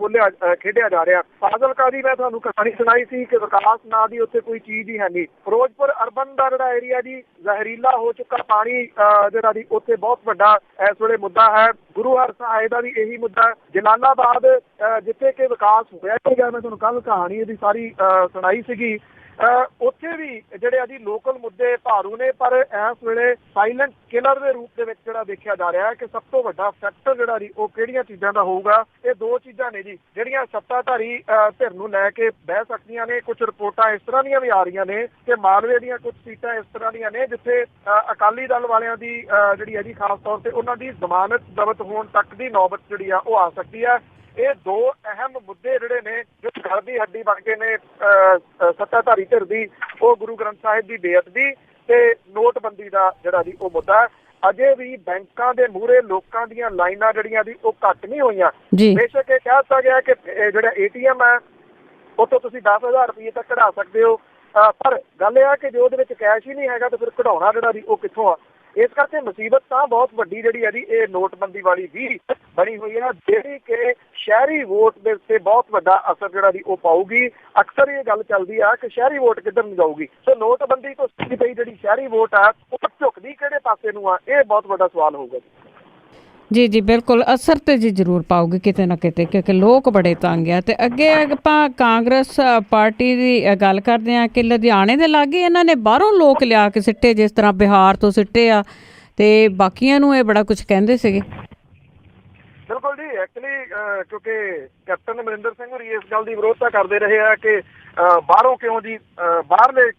[SPEAKER 2] ਖੇਡਿਆ ਜਾ ਰਿਹਾ। ਫਾਜ਼ਿਲਕਾ ਦੀ ਮੈਂ ਤੁਹਾਨੂੰ ਕਹਾਣੀ ਸੁਣਾਈ ਸੀ ਕਿ ਵਿਕਾਸ ਨਾਂ ਦੀ ਉੱਥੇ ਕੋਈ ਚੀਜ਼ ਹੀ ਹੈ ਨਹੀਂ। ਫਿਰੋਜ਼ਪੁਰ ਅਰਬਨ ਦਾ ਜਿਹੜਾ ਏਰੀਆ ਜੀ ਜ਼ਹਿਰੀਲਾ ਹੋ ਚੁੱਕਾ ਪਾਣੀ ਜਿਹੜਾ ਜੀ ਉੱਥੇ ਬਹੁਤ ਵੱਡਾ ਇਸ ਵੇਲੇ ਮੁੱਦਾ ਹੈ। ਗੁਰੂ ਹਰਸਹਾਏ ਦਾ ਵੀ ਇਹੀ ਮੁੱਦਾ। ਜਲਾਲਾਬਾਦ ਜਿੱਥੇ ਕਿ ਵਿਕਾਸ ਹੋਇਆ ਸੀਗਾ, ਮੈਂ ਤੁਹਾਨੂੰ ਕੱਲ ਕਹਾਣੀ ਇਹਦੀ ਸਾਰੀ ਸੁਣਾਈ ਸੀਗੀ। ਉੱਥੇ ਵੀ ਜਿਹੜੇ ਆ ਜੀ ਲੋਕਲ ਮੁੱਦੇ ਭਾਰੂ ਨੇ, ਪਰ ਇਸ ਵੇਲੇ ਸਾਇਲੈਂਟ ਕਿਲਰ ਦੇ ਰੂਪ ਦੇ ਵਿੱਚ ਜਿਹੜਾ ਦੇਖਿਆ ਜਾ ਰਿਹਾ ਹੈ ਕਿ ਸਭ ਤੋਂ ਵੱਡਾ ਫੈਕਟਰ ਜਿਹੜਾ ਜੀ ਉਹ ਕਿਹੜੀਆਂ ਚੀਜ਼ਾਂ ਦਾ ਹੋਊਗਾ। ਇਹ ਦੋ ਚੀਜ਼ਾਂ ਨੇ ਜੀ ਜਿਹੜੀਆਂ ਸੱਤਾਧਾਰੀ ਧਿਰ ਨੂੰ ਲੈ ਕੇ ਬਹਿ ਸਕਦੀਆਂ ਨੇ। ਕੁਝ ਰਿਪੋਰਟਾਂ ਇਸ ਤਰ੍ਹਾਂ ਦੀਆਂ ਵੀ ਆ ਰਹੀਆਂ ਨੇ ਕਿ ਮਾਲਵੇ ਦੀਆਂ ਕੁਝ ਸੀਟਾਂ ਇਸ ਤਰ੍ਹਾਂ ਦੀਆਂ ਨੇ ਜਿੱਥੇ ਅਕਾਲੀ ਦਲ ਵਾਲਿਆਂ ਦੀ ਜਿਹੜੀ ਹੈ ਜੀ ਖਾਸ ਤੌਰ ਤੇ ਉਹਨਾਂ ਦੀ ਜ਼ਮਾਨਤ ਜ਼ਬਤ ਹੋਣ ਤੱਕ ਦੀ ਨੌਬਤ ਜਿਹੜੀ ਆ ਉਹ ਆ ਸਕਦੀ ਹੈ। ਇਹ ਦੋ ਅਹਿਮ ਮੁੱਦੇ ਜਿਹੜੇ ਨੇ ਜੋ ਗਲ ਦੀ ਹੱਡੀ ਬਣ ਗਏ ਨੇ ਸੱਤਾਧਾਰੀ ਧਿਰ ਦੀ, ਉਹ ਗੁਰੂ ਗ੍ਰੰਥ ਸਾਹਿਬ ਦੀ ਬੇਅਦਬੀ ਤੇ ਨੋਟਬੰਦੀ ਦਾ ਜਿਹੜਾ ਜੀ ਉਹ ਮੁੱਦਾ। ਅਜੇ ਵੀ ਬੈਂਕਾਂ ਦੇ ਮੂਹਰੇ ਲੋਕਾਂ ਦੀਆਂ ਲਾਈਨਾਂ ਜਿਹੜੀਆਂ ਦੀ ਉਹ ਘੱਟ ਨਹੀਂ ਹੋਈਆਂ। ਬੇਸ਼ੱਕ ਇਹ ਕਹਿ ਦਿੱਤਾ ਗਿਆ ਕਿ ਜਿਹੜਾ ATM ਹੈ ਉੱਥੋਂ ਤੁਸੀਂ 10,000 ਰੁਪਏ ਤੱਕ ਕਢਾ ਸਕਦੇ ਹੋ, ਪਰ ਗੱਲ ਇਹ ਆ ਕਿ ਜੇ ਉਹਦੇ ਵਿੱਚ ਕੈਸ਼ ਹੀ ਨਹੀਂ ਹੈਗਾ ਤਾਂ ਫਿਰ ਕਢਾਉਣਾ ਜਿਹੜਾ ਜੀ ਉਹ ਕਿੱਥੋਂ ਆ। ਇਸ ਕਰਕੇ ਮੁਸੀਬਤ ਤਾਂ ਬਹੁਤ ਵੱਡੀ ਜਿਹੜੀ ਹੈ ਜੀ ਇਹ ਨੋਟਬੰਦੀ ਵਾਲੀ ਵੀ ਬਣੀ ਹੋਈ ਹੈ, ਜਿਹੜੀ ਕਿ ਸ਼ਹਿਰੀ ਵੋਟ ਦੇ ਉੱਤੇ ਬਹੁਤ ਵੱਡਾ ਅਸਰ ਜਿਹੜਾ ਜੀ ਉਹ ਪਾਊਗੀ। ਅਕਸਰ ਇਹ ਗੱਲ ਚੱਲਦੀ ਆ ਕਿ ਸ਼ਹਿਰੀ ਵੋਟ ਕਿੱਧਰ ਨੂੰ ਜਾਊਗੀ। ਸੋ ਨੋਟਬੰਦੀ ਤੋਂ ਸਿੱਧੀ ਪਈ ਜਿਹੜੀ ਸ਼ਹਿਰੀ ਵੋਟ ਆ ਉਹ ਝੁਕਦੀ ਕਿਹੜੇ ਪਾਸੇ ਨੂੰ ਆ, ਇਹ ਬਹੁਤ ਵੱਡਾ ਸਵਾਲ ਹੋਊਗਾ
[SPEAKER 1] ਜੀ। ਜੀ ਬਿਲਕੁਲ ਅਸਰ ਤੇ ਜੀ ਜ਼ਰੂਰ ਪਾਊਗੀ ਕਿਤੇ ਨਾ ਕਿਤੇ, ਕਿਉਂਕਿ ਲੋਕ ਬੜੇ ਤੰਗ ਆ। ਤੇ ਅੱਗੇ ਆਪਾਂ ਕਾਂਗਰਸ ਪਾਰਟੀ ਦੀ ਗੱਲ ਕਰਦੇ ਹਾਂ ਕਿ ਲੁਧਿਆਣੇ ਦੇ ਲਾਗੇ ਇਹਨਾਂ ਨੇ ਬਾਹਰੋਂ ਲੋਕ ਲਿਆ ਕੇ ਸਿੱਟੇ, ਜਿਸ ਤਰ੍ਹਾਂ ਬਿਹਾਰ ਤੋਂ ਸਿੱਟੇ ਆ ਤੇ ਬਾਕੀਆਂ ਨੂੰ ਇਹ ਬੜਾ ਕੁਝ ਕਹਿੰਦੇ ਸੀਗੇ।
[SPEAKER 2] ਬਿਲਕੁਲ ਜੀ, ਐਕਚੁਅਲੀ ਕਿਉਂਕਿ ਕੈਪਟਨ ਅਮਰਿੰਦਰ ਸਿੰਘ ਹੋਰੀ ਇਸ ਗੱਲ ਦੀ ਵਿਰੋਧਤਾ ਕਰਦੇ ਰਹੇ ਆ ਕਿ ਬਾਹਰੋਂ ਕਿਉਂ ਜੀ, ਬਾਹਰਲੇ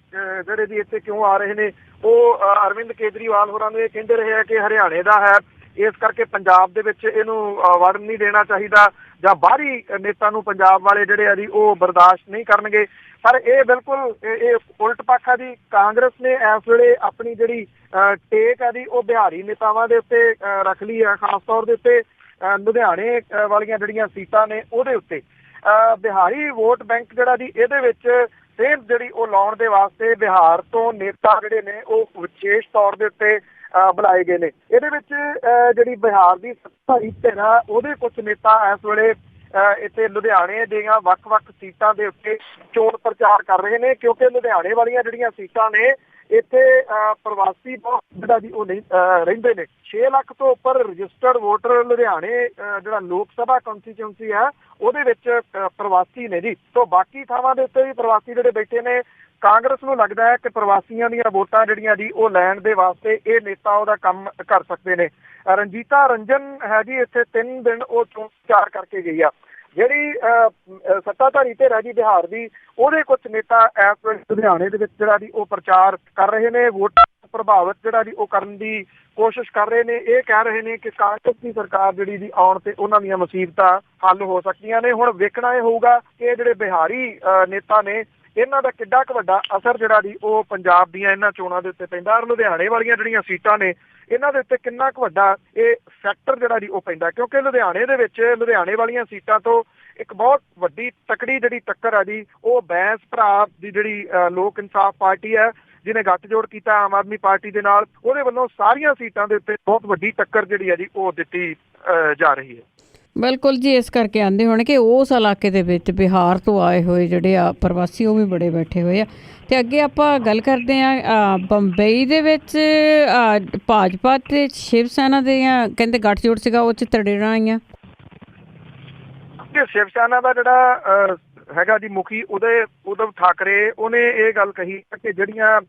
[SPEAKER 2] ਜਿਹੜੇ ਜੀ ਇੱਥੇ ਕਿਉਂ ਆ ਰਹੇ ਨੇ। ਉਹ ਅਰਵਿੰਦ ਕੇਜਰੀਵਾਲ ਹੋਰਾਂ ਨੂੰ ਇਹ ਕਹਿੰਦੇ ਰਹੇ ਆ ਕਿ ਹਰਿਆਣੇ ਦਾ ਹੈ, ਇਸ ਕਰਕੇ ਪੰਜਾਬ ਦੇ ਵਿੱਚ ਇਹਨੂੰ ਵੜਨ ਨਹੀਂ ਦੇਣਾ ਚਾਹੀਦਾ, ਜਾਂ ਬਾਹਰੀ ਨੇਤਾ ਨੂੰ ਪੰਜਾਬ ਵਾਲੇ ਜਿਹੜੇ ਆ ਜੀ ਉਹ ਬਰਦਾਸ਼ਤ ਨਹੀਂ ਕਰਨਗੇ। ਪਰ ਇਹ ਬਿਲਕੁਲ ਇਹ ਉਲਟ ਪੱਖ ਆ ਜੀ। ਕਾਂਗਰਸ ਨੇ ਇਸ ਵੇਲੇ ਆਪਣੀ ਜਿਹੜੀ ਟੇਕ ਆ ਜੀ ਉਹ ਬਿਹਾਰੀ ਨੇਤਾਵਾਂ ਦੇ ਉੱਤੇ ਰੱਖ ਲਈ ਹੈ, ਖਾਸ ਤੌਰ ਦੇ ਉੱਤੇ ਲੁਧਿਆਣੇ ਵਾਲੀਆਂ ਜਿਹੜੀਆਂ ਸੀਟਾਂ ਨੇ ਉਹਦੇ ਉੱਤੇ। ਬਿਹਾਰੀ ਵੋਟ ਬੈਂਕ ਜਿਹੜਾ ਜੀ ਇਹਦੇ ਵਿੱਚ ਸੇਧ ਜਿਹੜੀ ਉਹ ਲਾਉਣ ਦੇ ਵਾਸਤੇ ਬਿਹਾਰ ਤੋਂ ਨੇਤਾ ਜਿਹੜੇ ਨੇ ਉਹ ਵਿਸ਼ੇਸ਼ ਤੌਰ ਦੇ ਉੱਤੇ ਬੁਲਾਏ ਗਏ ਨੇ। ਇਹਦੇ ਵਿੱਚ ਜਿਹੜੀ ਬਿਹਾਰ ਦੀ ਸੱਤਾਧਾਰੀ ਧਿਰ ਆ ਉਹਦੇ ਕੁਝ ਨੇਤਾ ਇਸ ਵੇਲੇ ਇੱਥੇ ਲੁਧਿਆਣੇ ਦੀਆਂ ਵੱਖ-ਵੱਖ ਸੀਟਾਂ ਦੇ ਉੱਤੇ ਚੋਣ ਪ੍ਰਚਾਰ ਕਰ ਰਹੇ ਨੇ, ਕਿਉਂਕਿ ਲੁਧਿਆਣੇ ਵਾਲੀਆਂ ਜਿਹੜੀਆਂ ਸੀਟਾਂ ਨੇ ਇੱਥੇ ਪ੍ਰਵਾਸੀ ਬਹੁਤ ਜਿਹੜਾ ਜੀ ਉਹ ਨਹੀਂ ਰਹਿੰਦੇ ਨੇ। 6 ਲੱਖ ਤੋਂ ਉੱਪਰ ਰਜਿਸਟਰਡ ਵੋਟਰ ਲੁਧਿਆਣੇ ਜਿਹੜਾ ਲੋਕ ਸਭਾ ਕੰਸਟੀਚੁਐਂਸੀ ਹੈ ਉਹਦੇ ਵਿੱਚ ਪ੍ਰਵਾਸੀ ਨੇ ਜੀ। ਤੋਂ ਬਾਕੀ ਥਾਵਾਂ ਦੇ ਉੱਤੇ ਵੀ ਪ੍ਰਵਾਸੀ ਜਿਹੜੇ ਬੈਠੇ ਨੇ। ਕਾਂਗਰਸ ਨੂੰ ਲੱਗਦਾ ਹੈ ਕਿ ਪ੍ਰਵਾਸੀਆਂ ਦੀਆਂ ਵੋਟਾਂ ਜਿਹੜੀਆਂ ਜੀ ਉਹ ਲੈਣ ਦੇ ਵਾਸਤੇ ਇਹ ਨੇਤਾ ਉਹਦਾ ਕੰਮ ਕਰ ਸਕਦੇ ਨੇ। ਰਣਜੀਤਾ ਰੰਜਨ ਹੈ ਜੀ ਇੱਥੇ 3 ਦਿਨ ਉਹ ਚੋਣ ਪ੍ਰਚਾਰ ਕਰਕੇ ਗਈ ਆ। ਜਿਹੜੀ ਸੱਤਾਧਾਰੀ ਧਿਰ ਹੈ ਜੀ ਬਿਹਾਰ ਦੀ, ਉਹਦੇ ਕੁਝ ਨੇਤਾ ਇਸ ਵੇਲੇ ਲੁਧਿਆਣੇ ਦੇ ਵਿੱਚ ਜਿਹੜਾ ਜੀ ਉਹ ਪ੍ਰਚਾਰ ਕਰ ਰਹੇ ਨੇ, ਵੋਟਾਂ ਪ੍ਰਭਾਵਿਤ ਜਿਹੜਾ ਜੀ ਉਹ ਕਰਨ ਦੀ ਕੋਸ਼ਿਸ਼ ਕਰ ਰਹੇ ਨੇ। ਇਹ ਕਹਿ ਰਹੇ ਨੇ ਕਿ ਕਾਂਗਰਸ ਦੀ ਸਰਕਾਰ ਜਿਹੜੀ ਜੀ ਆਉਣ ਤੇ ਉਹਨਾਂ ਦੀਆਂ ਮੁਸੀਬਤਾਂ ਹੱਲ ਹੋ ਸਕਦੀਆਂ ਨੇ। ਹੁਣ ਵੇਖਣਾ ਇਹ ਹੋਊਗਾ ਕਿ ਇਹ ਜਿਹੜੇ ਬਿਹਾਰੀ ਨੇਤਾ ਨੇ ਇਹਨਾਂ ਦਾ ਕਿੱਡਾ ਕੁ ਵੱਡਾ ਅਸਰ ਜਿਹੜਾ ਜੀ ਉਹ ਪੰਜਾਬ ਦੀਆਂ ਇਹਨਾਂ ਚੋਣਾਂ ਦੇ ਉੱਤੇ ਪੈਂਦਾ। ਲੁਧਿਆਣੇ ਵਾਲੀਆਂ ਜਿਹੜੀਆਂ ਸੀਟਾਂ ਨੇ ਇਹਨਾਂ ਦੇ ਉੱਤੇ ਕਿੰਨਾ ਕੁ ਵੱਡਾ ਇਹ ਫੈਕਟਰ ਜਿਹੜਾ ਜੀ ਉਹ ਪੈਂਦਾ, ਕਿਉਂਕਿ ਲੁਧਿਆਣੇ ਦੇ ਵਿੱਚ ਲੁਧਿਆਣੇ ਵਾਲੀਆਂ ਸੀਟਾਂ ਤੋਂ ਇੱਕ ਬਹੁਤ ਵੱਡੀ ਤਕੜੀ ਜਿਹੜੀ ਟੱਕਰ ਆ ਜੀ ਉਹ ਬੈਂਸ ਭਰਾ ਦੀ ਜਿਹੜੀ ਲੋਕ ਇਨਸਾਫ ਪਾਰਟੀ ਹੈ ਜਿਹਨੇ ਗੱਠਜੋੜ ਕੀਤਾ ਆਮ ਆਦਮੀ ਪਾਰਟੀ ਦੇ ਨਾਲ, ਉਹਦੇ ਵੱਲੋਂ ਸਾਰੀਆਂ ਸੀਟਾਂ ਦੇ ਉੱਤੇ ਬਹੁਤ ਵੱਡੀ ਟੱਕਰ ਜਿਹੜੀ ਹੈ ਜੀ ਉਹ ਦਿੱਤੀ ਜਾ ਰਹੀ ਹੈ।
[SPEAKER 1] ਬਿਲਕੁਲ ਜੀ, ਇਸ ਕਰਕੇ ਆਉਂਦੇ ਹੋਣ ਕਿ ਉਸ ਇਲਾਕੇ ਦੇ ਵਿੱਚ ਬਿਹਾਰ ਤੋਂ ਆਏ ਹੋਏ ਜਿਹੜੇ ਆ ਪ੍ਰਵਾਸੀ ਉਹ ਵੀ ਬੜੇ ਬੈਠੇ ਹੋਏ ਆ। ਅਤੇ ਅੱਗੇ ਆਪਾਂ ਗੱਲ ਕਰਦੇ ਹਾਂ ਬੰਬਈ ਦੇ ਵਿੱਚ ਭਾਜਪਾ ਅਤੇ ਸ਼ਿਵ ਸੈਨਾ ਦੀਆਂ ਕਹਿੰਦੇ ਗੱਠਜੋੜ ਸੀਗਾ, ਉਹ 'ਚ ਤਰੜੇੜਾਂ ਆਈਆਂ।
[SPEAKER 2] ਸ਼ਿਵ ਸੈਨਾ ਦਾ ਜਿਹੜਾ ਹੈਗਾ ਜੀ ਮੁਖੀ ਉਦਵ ਠਾਕਰੇ, ਉਹਨੇ ਇਹ ਗੱਲ ਕਹੀ ਕਿ ਜਿਹੜੀਆਂ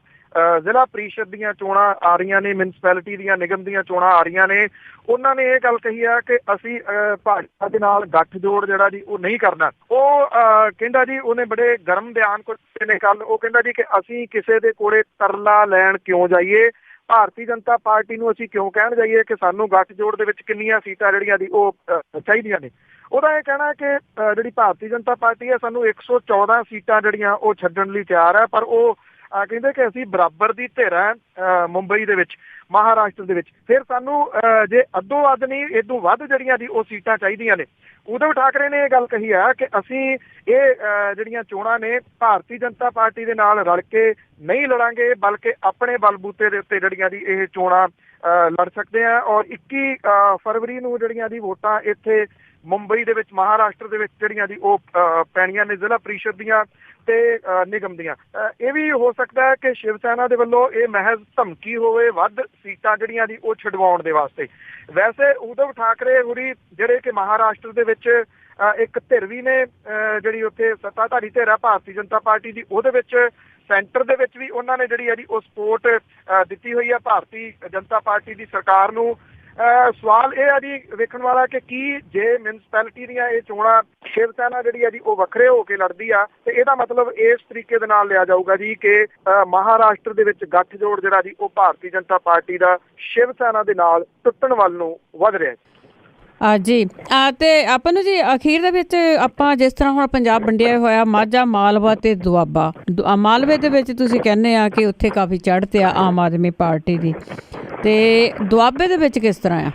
[SPEAKER 2] ਜ਼ਿਲ੍ਹਾ ਪ੍ਰੀਸ਼ਦ ਦੀਆਂ ਚੋਣਾਂ ਆ ਰਹੀਆਂ ਨੇ, ਮਿਊਨਿਸਪੈਲਿਟੀ ਦੀਆਂ ਨਿਗਮ ਦੀਆਂ ਚੋਣਾਂ ਆ ਰਹੀਆਂ ਨੇ, ਉਹਨਾਂ ਨੇ ਇਹ ਗੱਲ ਕਹੀ ਆ ਕਿ ਅਸੀਂ ਭਾਜਪਾ ਦੇ ਨਾਲ ਗੱਠਜੋੜ ਜਿਹੜਾ ਜੀ ਉਹ ਨਹੀਂ ਕਰਨਾ। ਉਹ ਕਹਿੰਦਾ ਜੀ ਉਹਨੇ ਬੜੇ ਗਰਮ ਬਿਆਨ ਕੁਝ ਨੇ ਕੱਲ। ਉਹ ਕਹਿੰਦਾ ਜੀ ਕਿ ਅਸੀਂ ਕਿਸੇ ਦੇ ਕੋਲੇ ਤਰਲਾ ਲੈਣ ਕਿਉਂ ਜਾਈਏ, ਭਾਰਤੀ ਜਨਤਾ ਪਾਰਟੀ ਨੂੰ ਅਸੀਂ ਕਿਉਂ ਕਹਿਣ ਜਾਈਏ ਕਿ ਸਾਨੂੰ ਗੱਠਜੋੜ ਦੇ ਵਿੱਚ ਕਿੰਨੀਆਂ ਸੀਟਾਂ ਜਿਹੜੀਆਂ ਦੀ ਉਹ ਚਾਹੀਦੀਆਂ ਨੇ। ਉਹਦਾ ਇਹ ਕਹਿਣਾ ਕਿ ਜਿਹੜੀ ਭਾਰਤੀ ਜਨਤਾ ਪਾਰਟੀ ਹੈ ਸਾਨੂੰ 114 ਸੀਟਾਂ ਜਿਹੜੀਆਂ ਉਹ ਛੱਡਣ ਲਈ ਤਿਆਰ ਹੈ, ਪਰ ਉਹ ਕਹਿੰਦੇ ਕਿ ਅਸੀਂ ਬਰਾਬਰ ਦੀ ਧਿਰ ਹੈ ਮੁੰਬਈ ਦੇ ਵਿੱਚ, ਮਹਾਰਾਸ਼ਟਰ ਦੇ ਵਿੱਚ, ਫਿਰ ਸਾਨੂੰ ਜੇ ਅੱਧੋ ਅੱਧ ਨਹੀਂ ਇਦੋਂ ਵੱਧ ਜਿਹੜੀਆਂ ਦੀ ਉਹ ਸੀਟਾਂ ਚਾਹੀਦੀਆਂ ਨੇ। ਉਦਵ ਠਾਕਰੇ ਨੇ ਇਹ ਗੱਲ ਕਹੀ ਹੈ ਕਿ ਅਸੀਂ ਇਹ ਜਿਹੜੀਆਂ ਚੋਣਾਂ ਨੇ ਭਾਰਤੀ ਜਨਤਾ ਪਾਰਟੀ ਦੇ ਨਾਲ ਰਲ ਕੇ ਨਹੀਂ ਲੜਾਂਗੇ, ਬਲਕਿ ਆਪਣੇ ਬਲਬੂਤੇ ਦੇ ਉੱਤੇ ਜਿਹੜੀਆਂ ਦੀ ਇਹ ਚੋਣਾਂ ਲੜ ਸਕਦੇ ਆ। ਔਰ 21 ਫਰਵਰੀ ਨੂੰ ਜਿਹੜੀਆਂ ਦੀ ਵੋਟਾਂ ਇੱਥੇ ਮੁੰਬਈ ਦੇ ਵਿੱਚ, ਮਹਾਰਾਸ਼ਟਰ ਦੇ ਵਿੱਚ ਜਿਹੜੀਆਂ ਦੀ ਉਹ ਪੈਣੀਆਂ ਨੇ ਜ਼ਿਲ੍ਹਾ ਪ੍ਰੀਸ਼ਦ ਦੀਆਂ ਤੇ ਨਿਗਮ ਦੀਆਂ। ਇਹ ਵੀ ਹੋ ਸਕਦਾ ਹੈ ਕਿ ਸ਼ਿਵ ਸੈਨਾ ਦੇ ਵੱਲੋਂ ਇਹ ਮਹਿਜ਼ ਧਮਕੀ ਹੋਵੇ ਵੱਧ ਸੀਟਾਂ ਜਿਹੜੀਆਂ ਦੀ ਉਹ ਛਡਵਾਉਣ ਦੇ ਵਾਸਤੇ। ਵੈਸੇ ਉਦਵ ਠਾਕਰੇ ਹੋਰੀ ਜਿਹੜੇ ਕਿ ਮਹਾਰਾਸ਼ਟਰ ਦੇ ਵਿੱਚ ਇੱਕ ਧਿਰ ਵੀ ਨੇ ਜਿਹੜੀ ਉੱਥੇ ਸੱਤਾਧਾਰੀ ਧਿਰ ਹੈ ਭਾਰਤੀ ਜਨਤਾ ਪਾਰਟੀ ਦੀ, ਉਹਦੇ ਵਿੱਚ ਸੈਂਟਰ ਦੇ ਵਿੱਚ ਵੀ ਉਹਨਾਂ ਨੇ ਜਿਹੜੀ ਹੈ ਜੀ ਉਹ ਸਪੋਰਟ ਦਿੱਤੀ ਹੋਈ ਹੈ ਭਾਰਤੀ ਜਨਤਾ ਪਾਰਟੀ ਦੀ ਸਰਕਾਰ ਨੂੰ। ਸਵਾਲ ਇਹ ਹੈ ਜੀ ਵੇਖਣ ਵਾਲਾ ਕਿ ਕੀ ਜੇ ਮਿਊਨਿਸਪੈਲਿਟੀ ਦੀਆਂ ਇਹ ਚੋਣਾਂ ਸ਼ਿਵ ਸੈਨਾ ਜਿਹੜੀ ਹੈ ਜੀ ਉਹ ਵੱਖਰੇ ਹੋ ਕੇ ਲੜਦੀ ਆ ਤੇ ਇਹਦਾ ਮਤਲਬ ਇਸ ਤਰੀਕੇ ਦੇ ਨਾਲ ਲਿਆ ਜਾਊਗਾ ਜੀ ਕਿ ਮਹਾਰਾਸ਼ਟਰ ਦੇ ਵਿੱਚ ਗੱਠਜੋੜ ਜਿਹੜਾ ਜੀ ਉਹ ਭਾਰਤੀ ਜਨਤਾ ਪਾਰਟੀ ਦਾ ਸ਼ਿਵ ਸੈਨਾ ਦੇ ਨਾਲ ਟੁੱਟਣ ਵੱਲ ਨੂੰ ਵੱਧ ਰਿਹਾ
[SPEAKER 1] ਜੀ। ਤੇ ਆਪਾਂ ਨੂੰ ਜੀ ਅਖੀਰ ਦੇ ਵਿੱਚ ਆਪਾਂ ਜਿਸ ਤਰ੍ਹਾਂ ਹੁਣ ਪੰਜਾਬ ਵੰਡਿਆ ਹੋਇਆ ਮਾਝਾ, ਮਾਲਵਾ ਤੇ ਦੁਆਬਾ, ਮਾਲਵੇ ਦੇ ਵਿੱਚ ਤੁਸੀਂ ਕਹਿੰਦੇ ਆ ਕਿ ਉੱਥੇ ਕਾਫੀ ਚੜ੍ਹ ਤੇ ਆ ਆਮ ਆਦਮੀ ਪਾਰਟੀ ਦੀ, ਤੇ ਦੁਆਬੇ ਦੇ ਵਿੱਚ ਕਿਸ ਤਰ੍ਹਾਂ ਆ?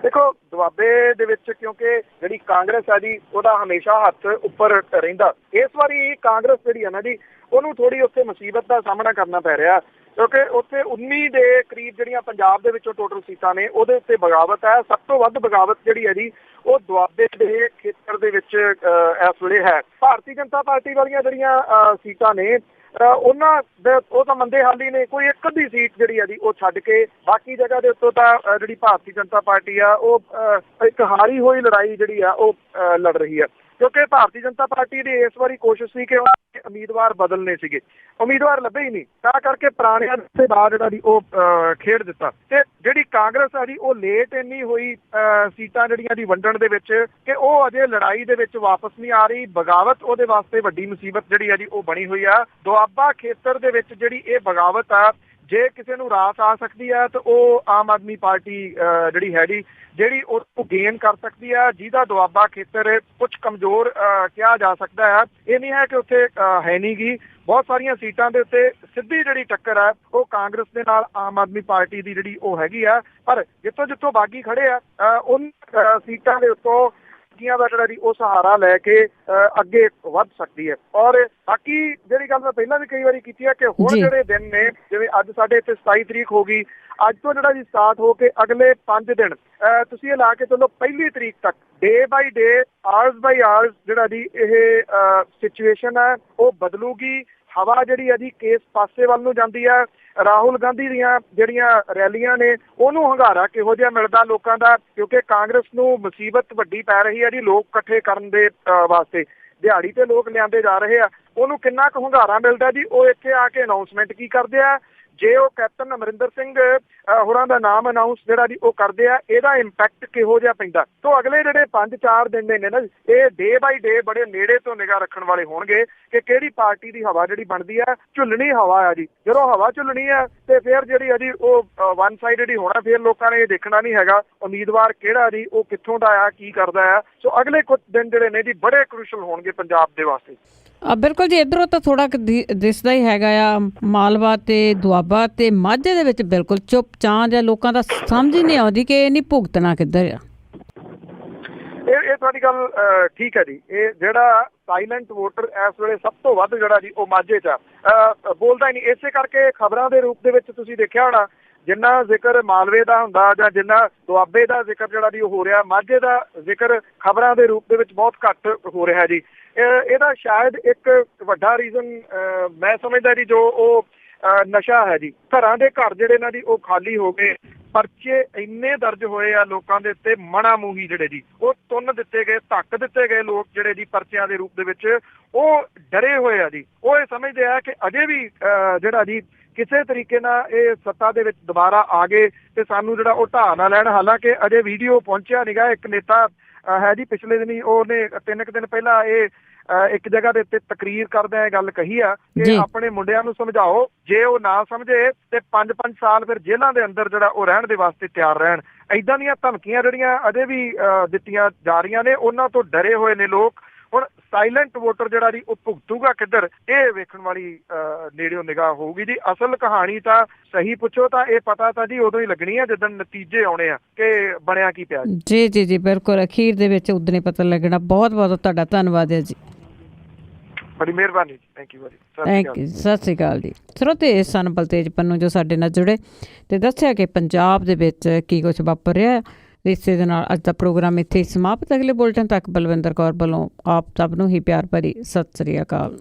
[SPEAKER 2] ਦੇਖੋ ਦੁਆਬੇ ਦੇ ਵਿੱਚ ਕਿਉਂਕਿ ਜਿਹੜੀ ਕਾਂਗਰਸ ਆ ਜੀ ਉਹਦਾ ਹਮੇਸ਼ਾ ਹੱਥ ਉੱਪਰ ਰਹਿੰਦਾ। ਇਸ ਵਾਰੀ ਕਾਂਗਰਸ ਜਿਹੜੀ ਆ ਨਾ ਜੀ ਉਹਨੂੰ ਥੋੜੀ ਉੱਥੇ ਮੁਸੀਬਤ ਦਾ ਸਾਹਮਣਾ ਕਰਨਾ ਪੈ ਰਿਹਾ ਕਿਉਂਕਿ ਉੱਥੇ 19 ਦੇ ਕਰੀਬ ਜਿਹੜੀਆਂ ਪੰਜਾਬ ਦੇ ਵਿੱਚੋਂ ਟੋਟਲ ਸੀਟਾਂ ਨੇ ਉਹਦੇ ਉੱਤੇ ਬਗਾਵਤ ਹੈ। ਸਭ ਤੋਂ ਵੱਧ ਬਗਾਵਤ ਜਿਹੜੀ ਹੈ ਜੀ ਉਹ ਦੁਆਬੇ ਦੇ ਖੇਤਰ ਦੇ ਵਿੱਚ ਇਸ ਵੇਲੇ ਹੈ। ਭਾਰਤੀ ਜਨਤਾ ਪਾਰਟੀ ਵਾਲੀਆਂ ਜਿਹੜੀਆਂ ਸੀਟਾਂ ਨੇ ਉਹਨਾਂ ਦੇ ਉਹ ਤਾਂ ਮੰਦੇ ਹਾਲੀ ਨੇ, ਕੋਈ ਇੱਕ ਅੱਧੀ ਸੀਟ ਜਿਹੜੀ ਹੈ ਜੀ ਉਹ ਛੱਡ ਕੇ ਬਾਕੀ ਜਗ੍ਹਾ ਦੇ ਉੱਤੋਂ ਤਾਂ ਜਿਹੜੀ ਭਾਰਤੀ ਜਨਤਾ ਪਾਰਟੀ ਆ ਉਹ ਇੱਕ ਹਾਰੀ ਹੋਈ ਲੜਾਈ ਜਿਹੜੀ ਆ ਉਹ ਲੜ ਰਹੀ ਆ ਕਿਉਂਕਿ ਭਾਰਤੀ ਜਨਤਾ ਪਾਰਟੀ ਦੀ ਇਸ ਵਾਰੀ ਕੋਸ਼ਿਸ਼ ਸੀ ਕਿ ਉਮੀਦਵਾਰ ਬਦਲਨੇ ਸੀਗੇ, ਉਮੀਦਵਾਰ ਲੱਭੇ ਹੀ ਨਹੀਂ, ਤਾਂ ਕਰਕੇ ਪੁਰਾਣਿਆਂ ਦੇ ਬਾਅਦ ਜਿਹੜਾ ਜੀ ਉਹ ਖੇਡ ਦਿੱਤਾ। ਤੇ ਜਿਹੜੀ ਕਾਂਗਰਸ ਆ ਜੀ ਉਹ ਲੇਟ ਇੰਨੀ ਹੋਈ ਸੀਟਾਂ ਜਿਹੜੀਆਂ ਦੀ ਵੰਡਣ ਦੇ ਵਿੱਚ ਕਿ ਉਹ ਅਜੇ ਲੜਾਈ ਦੇ ਵਿੱਚ ਵਾਪਸ ਨਹੀਂ ਆ ਰਹੀ। ਬਗਾਵਤ ਉਹਦੇ ਵਾਸਤੇ ਵੱਡੀ ਮੁਸੀਬਤ ਜਿਹੜੀ ਆ ਜੀ ਉਹ ਬਣੀ ਹੋਈ ਆ। ਦੁਆਬਾ ਖੇਤਰ ਦੇ ਵਿੱਚ ਜਿਹੜੀ ਇਹ ਬਗਾਵਤ ਆ ਜੇ ਕਿਸੇ ਨੂੰ ਰਾਸ ਆ ਸਕਦੀ ਹੈ ਤਾਂ ਉਹ ਆਮ ਆਦਮੀ ਪਾਰਟੀ ਜਿਹੜੀ ਹੈਗੀ ਜਿਹੜੀ ਉਹ ਗੇਨ ਕਰ ਸਕਦੀ ਹੈ, ਜਿਹਦਾ ਦੁਆਬਾ ਖੇਤਰ ਕੁਝ ਕਮਜ਼ੋਰ ਕਿਹਾ ਜਾ ਸਕਦਾ ਹੈ। ਇਹ ਨਹੀਂ ਹੈ ਕਿ ਉੱਥੇ ਹੈ ਨਹੀਂ ਗੀ, ਬਹੁਤ ਸਾਰੀਆਂ ਸੀਟਾਂ ਦੇ ਉੱਤੇ ਸਿੱਧੀ ਜਿਹੜੀ ਟੱਕਰ ਹੈ ਉਹ ਕਾਂਗਰਸ ਦੇ ਨਾਲ ਆਮ ਆਦਮੀ ਪਾਰਟੀ ਦੀ ਜਿਹੜੀ ਉਹ ਹੈਗੀ ਆ, ਪਰ ਜਿੱਥੋਂ ਬਾਗੀ ਖੜੇ ਆ ਉਹਨਾਂ ਸੀਟਾਂ ਦੇ ਉੱਤੋਂ ਦਾ ਜਿਹੜਾ ਜੀ ਉਹ ਸਹਾਰਾ ਲੈ ਕੇ ਅੱਗੇ ਵੱਧ ਸਕਦੀ ਹੈ। ਔਰ ਬਾਕੀ ਜਿਹੜੀ ਗੱਲ ਮੈਂ ਪਹਿਲਾਂ ਵੀ ਕਈ ਵਾਰੀ ਕੀਤੀ ਹੈ ਕਿ ਹੁਣ ਜਿਹੜੇ ਦਿਨ ਨੇ ਜਿਵੇਂ ਅੱਜ ਸਾਡੇ ਇੱਥੇ 27 ਤਰੀਕ ਹੋ ਗਈ, ਅੱਜ ਤੋਂ ਜਿਹੜਾ ਜੀ ਸਟਾਰਟ ਹੋ ਕੇ ਅਗਲੇ 5 ਦਿਨ ਤੁਸੀਂ ਇਹ ਲਾ ਕੇ ਚਲੋ 1 ਤਰੀਕ ਤੱਕ ਡੇ ਬਾਈ ਡੇ ਆਵਰਸ ਬਾਈ ਆਵਰਸ ਜਿਹੜਾ ਜੀ ਇਹ ਸਿਚੁਏਸ਼ਨ ਹੈ ਉਹ ਬਦਲੂਗੀ। ਹਵਾ ਜਿਹੜੀ ਹੈ ਜੀ ਕਿਸ ਪਾਸੇ ਵੱਲ ਨੂੰ ਜਾਂਦੀ ਹੈ। ਰਾਹੁਲ ਗਾਂਧੀ ਦੀਆਂ ਜਿਹੜੀਆਂ ਰੈਲੀਆਂ ਨੇ ਉਹਨੂੰ ਹੰਗਾਰਾ ਕਿਹੋ ਜਿਹਾ ਮਿਲਦਾ ਲੋਕਾਂ ਦਾ, ਕਿਉਂਕਿ ਕਾਂਗਰਸ ਨੂੰ ਮੁਸੀਬਤ ਵੱਡੀ ਪੈ ਰਹੀ ਹੈ ਜੀ ਲੋਕ ਇਕੱਠੇ ਕਰਨ ਦੇ ਵਾਸਤੇ, ਦਿਹਾੜੀ ਤੇ ਲੋਕ ਲਿਆਂਦੇ ਜਾ ਰਹੇ ਆ, ਉਹਨੂੰ ਕਿੰਨਾ ਕੁ ਹੰਗਾਰਾ ਮਿਲਦਾ ਜੀ। ਉਹ ਇੱਥੇ ਆ ਕੇ ਅਨਾਉਂਸਮੈਂਟ ਕੀ ਕਰਦੇ ਆ, ਜੇ ਉਹ ਕੈਪਟਨ ਅਮਰਿੰਦਰ ਸਿੰਘ ਹੋਰਾਂ ਦਾ ਨਾਮ ਅਨਾਉਂਸ ਜਿਹੜਾ ਜੀ ਉਹ ਕਰਦੇ ਆ, ਇਹਦਾ ਇੰਪੈਕਟ ਕਿਹੋ ਜਿਹਾ ਪੈਂਦਾ। ਤੋਂ ਅਗਲੇ ਜਿਹੜੇ 5-4 ਦਿਨ ਨੇ ਨਾ ਇਹ ਡੇ ਬਾਈ ਡੇ ਬੜੇ ਨੇੜੇ ਤੋਂ ਨਿਗਾਹ ਰੱਖਣ ਵਾਲੇ ਹੋਣਗੇ ਕਿ ਕਿਹੜੀ ਪਾਰਟੀ ਦੀ ਹਵਾ ਜਿਹੜੀ ਬਣਦੀ ਆ। ਝੁੱਲਣੀ ਹਵਾ ਆ ਜੀ, ਜਦੋਂ ਹਵਾ ਝੁੱਲਣੀ ਆ ਤੇ ਫਿਰ ਜਿਹੜੀ ਆ ਜੀ ਉਹ ਵਨ ਸਾਈਡਡ ਹੀ ਹੋਣਾ। ਫਿਰ ਲੋਕਾਂ ਨੇ ਇਹ ਦੇਖਣਾ ਨਹੀਂ ਹੈਗਾ ਉਮੀਦਵਾਰ ਕਿਹੜਾ ਜੀ ਉਹ ਕਿੱਥੋਂ ਦਾ ਆ, ਕੀ ਕਰਦਾ ਆ। ਸੋ ਅਗਲੇ ਕੁਝ ਦਿਨ ਜਿਹੜੇ ਨੇ ਜੀ ਬੜੇ ਕ੍ਰੂਸ਼ਲ ਹੋਣਗੇ ਪੰਜਾਬ ਦੇ ਵਾਸਤੇ।
[SPEAKER 1] ਬਿਲਕੁਲ ਜੀ, ਇੱਧਰੋਂ ਤਾਂ ਥੋੜਾ ਦਿਸਦਾ ਹੀ ਹੈਗਾ ਆ ਮਾਲਵਾ ਤੇ ਦੁਆਬਾ ਤੇ ਮਾਝੇ ਦੇ ਵਿੱਚ ਬਿਲਕੁਲ ਚੁੱਪ ਚਾਂ ਜਾਂ ਲੋਕਾਂ ਦਾ ਸਮਝ ਹੀ ਨਹੀਂ ਆਉਂਦੀ ਕਿ ਇਹ ਨਹੀਂ ਭੁਗਤਣਾ ਕਿੱਧਰ ਆ।
[SPEAKER 2] ਇਹ ਤੁਹਾਡੀ ਗੱਲ ਠੀਕ ਹੈ ਜੀ। ਇਹ ਜਿਹੜਾ ਸਾਇਲੈਂਟ ਵੋਟਰ ਇਸ ਵੇਲੇ ਸਭ ਤੋਂ ਵੱਧ ਜਿਹੜਾ ਜੀ ਉਹ ਮਾਝੇ 'ਚ ਬੋਲਦਾ ਹੀ ਨਹੀਂ। ਇਸੇ ਕਰਕੇ ਖਬਰਾਂ ਦੇ ਰੂਪ ਦੇ ਵਿੱਚ ਤੁਸੀਂ ਦੇਖਿਆ ਹੋਣਾ ਜਿੰਨਾ ਜ਼ਿਕਰ ਮਾਲਵੇ ਦਾ ਹੁੰਦਾ ਜਾਂ ਜਿੰਨਾ ਦੁਆਬੇ ਦਾ ਜ਼ਿਕਰ ਜਿਹੜਾ ਜੀ ਉਹ ਹੋ ਰਿਹਾ, ਮਾਝੇ ਦਾ ਜ਼ਿਕਰ ਖਬਰਾਂ ਦੇ ਰੂਪ ਦੇ ਵਿੱਚ ਬਹੁਤ ਘੱਟ ਹੋ ਰਿਹਾ ਜੀ। ਇਹਦਾ ਸ਼ਾਇਦ ਇੱਕ ਵੱਡਾ ਰੀਜ਼ਨ ਮੈਂ ਸਮਝਦਾ ਜੀ ਜੋ ਉਹ ਨਸ਼ਾ ਹੈ ਜੀ। ਘਰਾਂ ਦੇ ਘਰ ਜਿਹੜੇ ਇਹਨਾਂ ਦੀ ਉਹ ਖਾਲੀ ਹੋ ਗਏ, ਪਰਚੇ ਇੰਨੇ ਦਰਜ ਹੋਏ ਆ ਲੋਕਾਂ ਦੇ ਉੱਤੇ, ਮਣਾ ਮੂਹੀ ਜਿਹੜੇ ਜੀ ਉਹ ਤੁੰਨ ਦਿੱਤੇ ਗਏ, ਧੱਕ ਦਿੱਤੇ ਗਏ ਲੋਕ ਜਿਹੜੇ ਜੀ ਪਰਚਿਆਂ ਦੇ ਰੂਪ ਦੇ ਵਿੱਚ ਉਹ ਡਰੇ ਹੋਏ ਆ ਜੀ। ਉਹ ਇਹ ਸਮਝਦੇ ਆ ਕਿ ਅਜੇ ਵੀ ਜਿਹੜਾ ਜੀ ਕਿਸੇ ਤਰੀਕੇ ਨਾਲ ਇਹ ਸੱਤਾ ਦੇ ਵਿੱਚ ਦੁਬਾਰਾ ਆ ਗਏ ਤੇ ਸਾਨੂੰ ਜਿਹੜਾ ਉਹ ਢਾਹ ਨਾ ਲੈਣ। ਹਾਲਾਂਕਿ ਅਜੇ ਵੀਡੀਓ ਪਹੁੰਚਿਆ ਨੀਗਾ। ਇੱਕ ਨੇਤਾ ਹੈ ਜੀ ਪਿਛਲੇ ਦਿਨੀ ਉਹਨੇ 3 ਦਿਨ ਪਹਿਲਾਂ ਇਹ ਇੱਕ ਜਗ੍ਹਾ ਦੇ ਉੱਤੇ ਤਕਰੀਰ ਕਰਦਿਆਂ ਇਹ ਗੱਲ ਕਹੀ ਆ ਕਿ ਆਪਣੇ ਮੁੰਡਿਆਂ ਨੂੰ ਸਮਝਾਓ, ਜੇ ਉਹ ਨਾ ਸਮਝੇ ਤੇ 5-5 ਸਾਲ ਫਿਰ ਜੇਲ੍ਹਾਂ ਦੇ ਅੰਦਰ ਜਿਹੜਾ ਉਹ ਰਹਿਣ ਦੇ ਵਾਸਤੇ ਤਿਆਰ ਰਹਿਣ। ਏਦਾਂ ਦੀਆਂ ਧਮਕੀਆਂ ਜਿਹੜੀਆਂ ਅਜੇ ਵੀ ਦਿੱਤੀਆਂ ਜਾ ਰਹੀਆਂ ਨੇ, ਉਹਨਾਂ ਤੋਂ ਡਰੇ ਹੋਏ ਨੇ ਲੋਕ। ਹੁਣ ਸਾਇਲੈਂਟ ਵੋਟਰ ਜਿਹੜਾ ਜੀ ਉਹ ਭੁਗਤੂਗਾ ਕਿੱਧਰ, ਇਹ ਵੇਖਣ ਵਾਲੀ ਨੇੜਿਓਂ ਨਿਗਾਹ ਹੋਊਗੀ ਜੀ। ਅਸਲ ਕਹਾਣੀ ਤਾਂ ਸਹੀ ਪੁੱਛੋ ਤਾਂ ਇਹ ਪਤਾ ਤਾਂ ਜੀ ਉਦੋਂ ਹੀ ਲੱਗਣੀ ਹੈ ਜਦੋਂ ਨਤੀਜੇ ਆਉਣੇ ਆ ਕਿ ਬਣਿਆ ਕੀ ਪਿਆ।
[SPEAKER 1] ਜੀ ਜੀ ਜੀ ਬਿਲਕੁਲ, ਅਖੀਰ ਦੇ ਵਿੱਚ ਉਦੋਂ ਹੀ ਪਤਾ ਲੱਗਣਾ। ਬਹੁਤ ਬਹੁਤ ਤੁਹਾਡਾ ਧੰਨਵਾਦ ਹੈ ਜੀ, ਬੜੀ ਮਿਹਰਬਾਨੀ। ਥੈਂਕ ਯੂ ਸਤਿ ਸ਼੍ਰੀ ਅਕਾਲ ਜੀ। ਸਰੋਤੇ ਸਨ ਬਲਤੇਜ ਪੰਨੂ ਜੋ ਸਾਡੇ ਨਾਲ ਜੁੜੇ ਤੇ ਦੱਸਿਆ ਕਿ ਪੰਜਾਬ ਦੇ ਵਿੱਚ ਕੀ ਕੁਝ ਵਾਪਰ ਰਿਹਾ। ਇਸੇ ਦੇ ਨਾਲ ਅੱਜ ਦਾ ਪ੍ਰੋਗਰਾਮ ਇੱਥੇ ਹੀ ਸਮਾਪਤ। ਅਗਲੇ ਬੁਲਟਨ ਤੱਕ ਬਲਵਿੰਦਰ ਕੌਰ ਵੱਲੋਂ ਆਪ ਸਭ ਨੂੰ ਹੀ ਪਿਆਰ ਭਰੀ ਸਤਿ ਸ਼੍ਰੀ ਅਕਾਲ।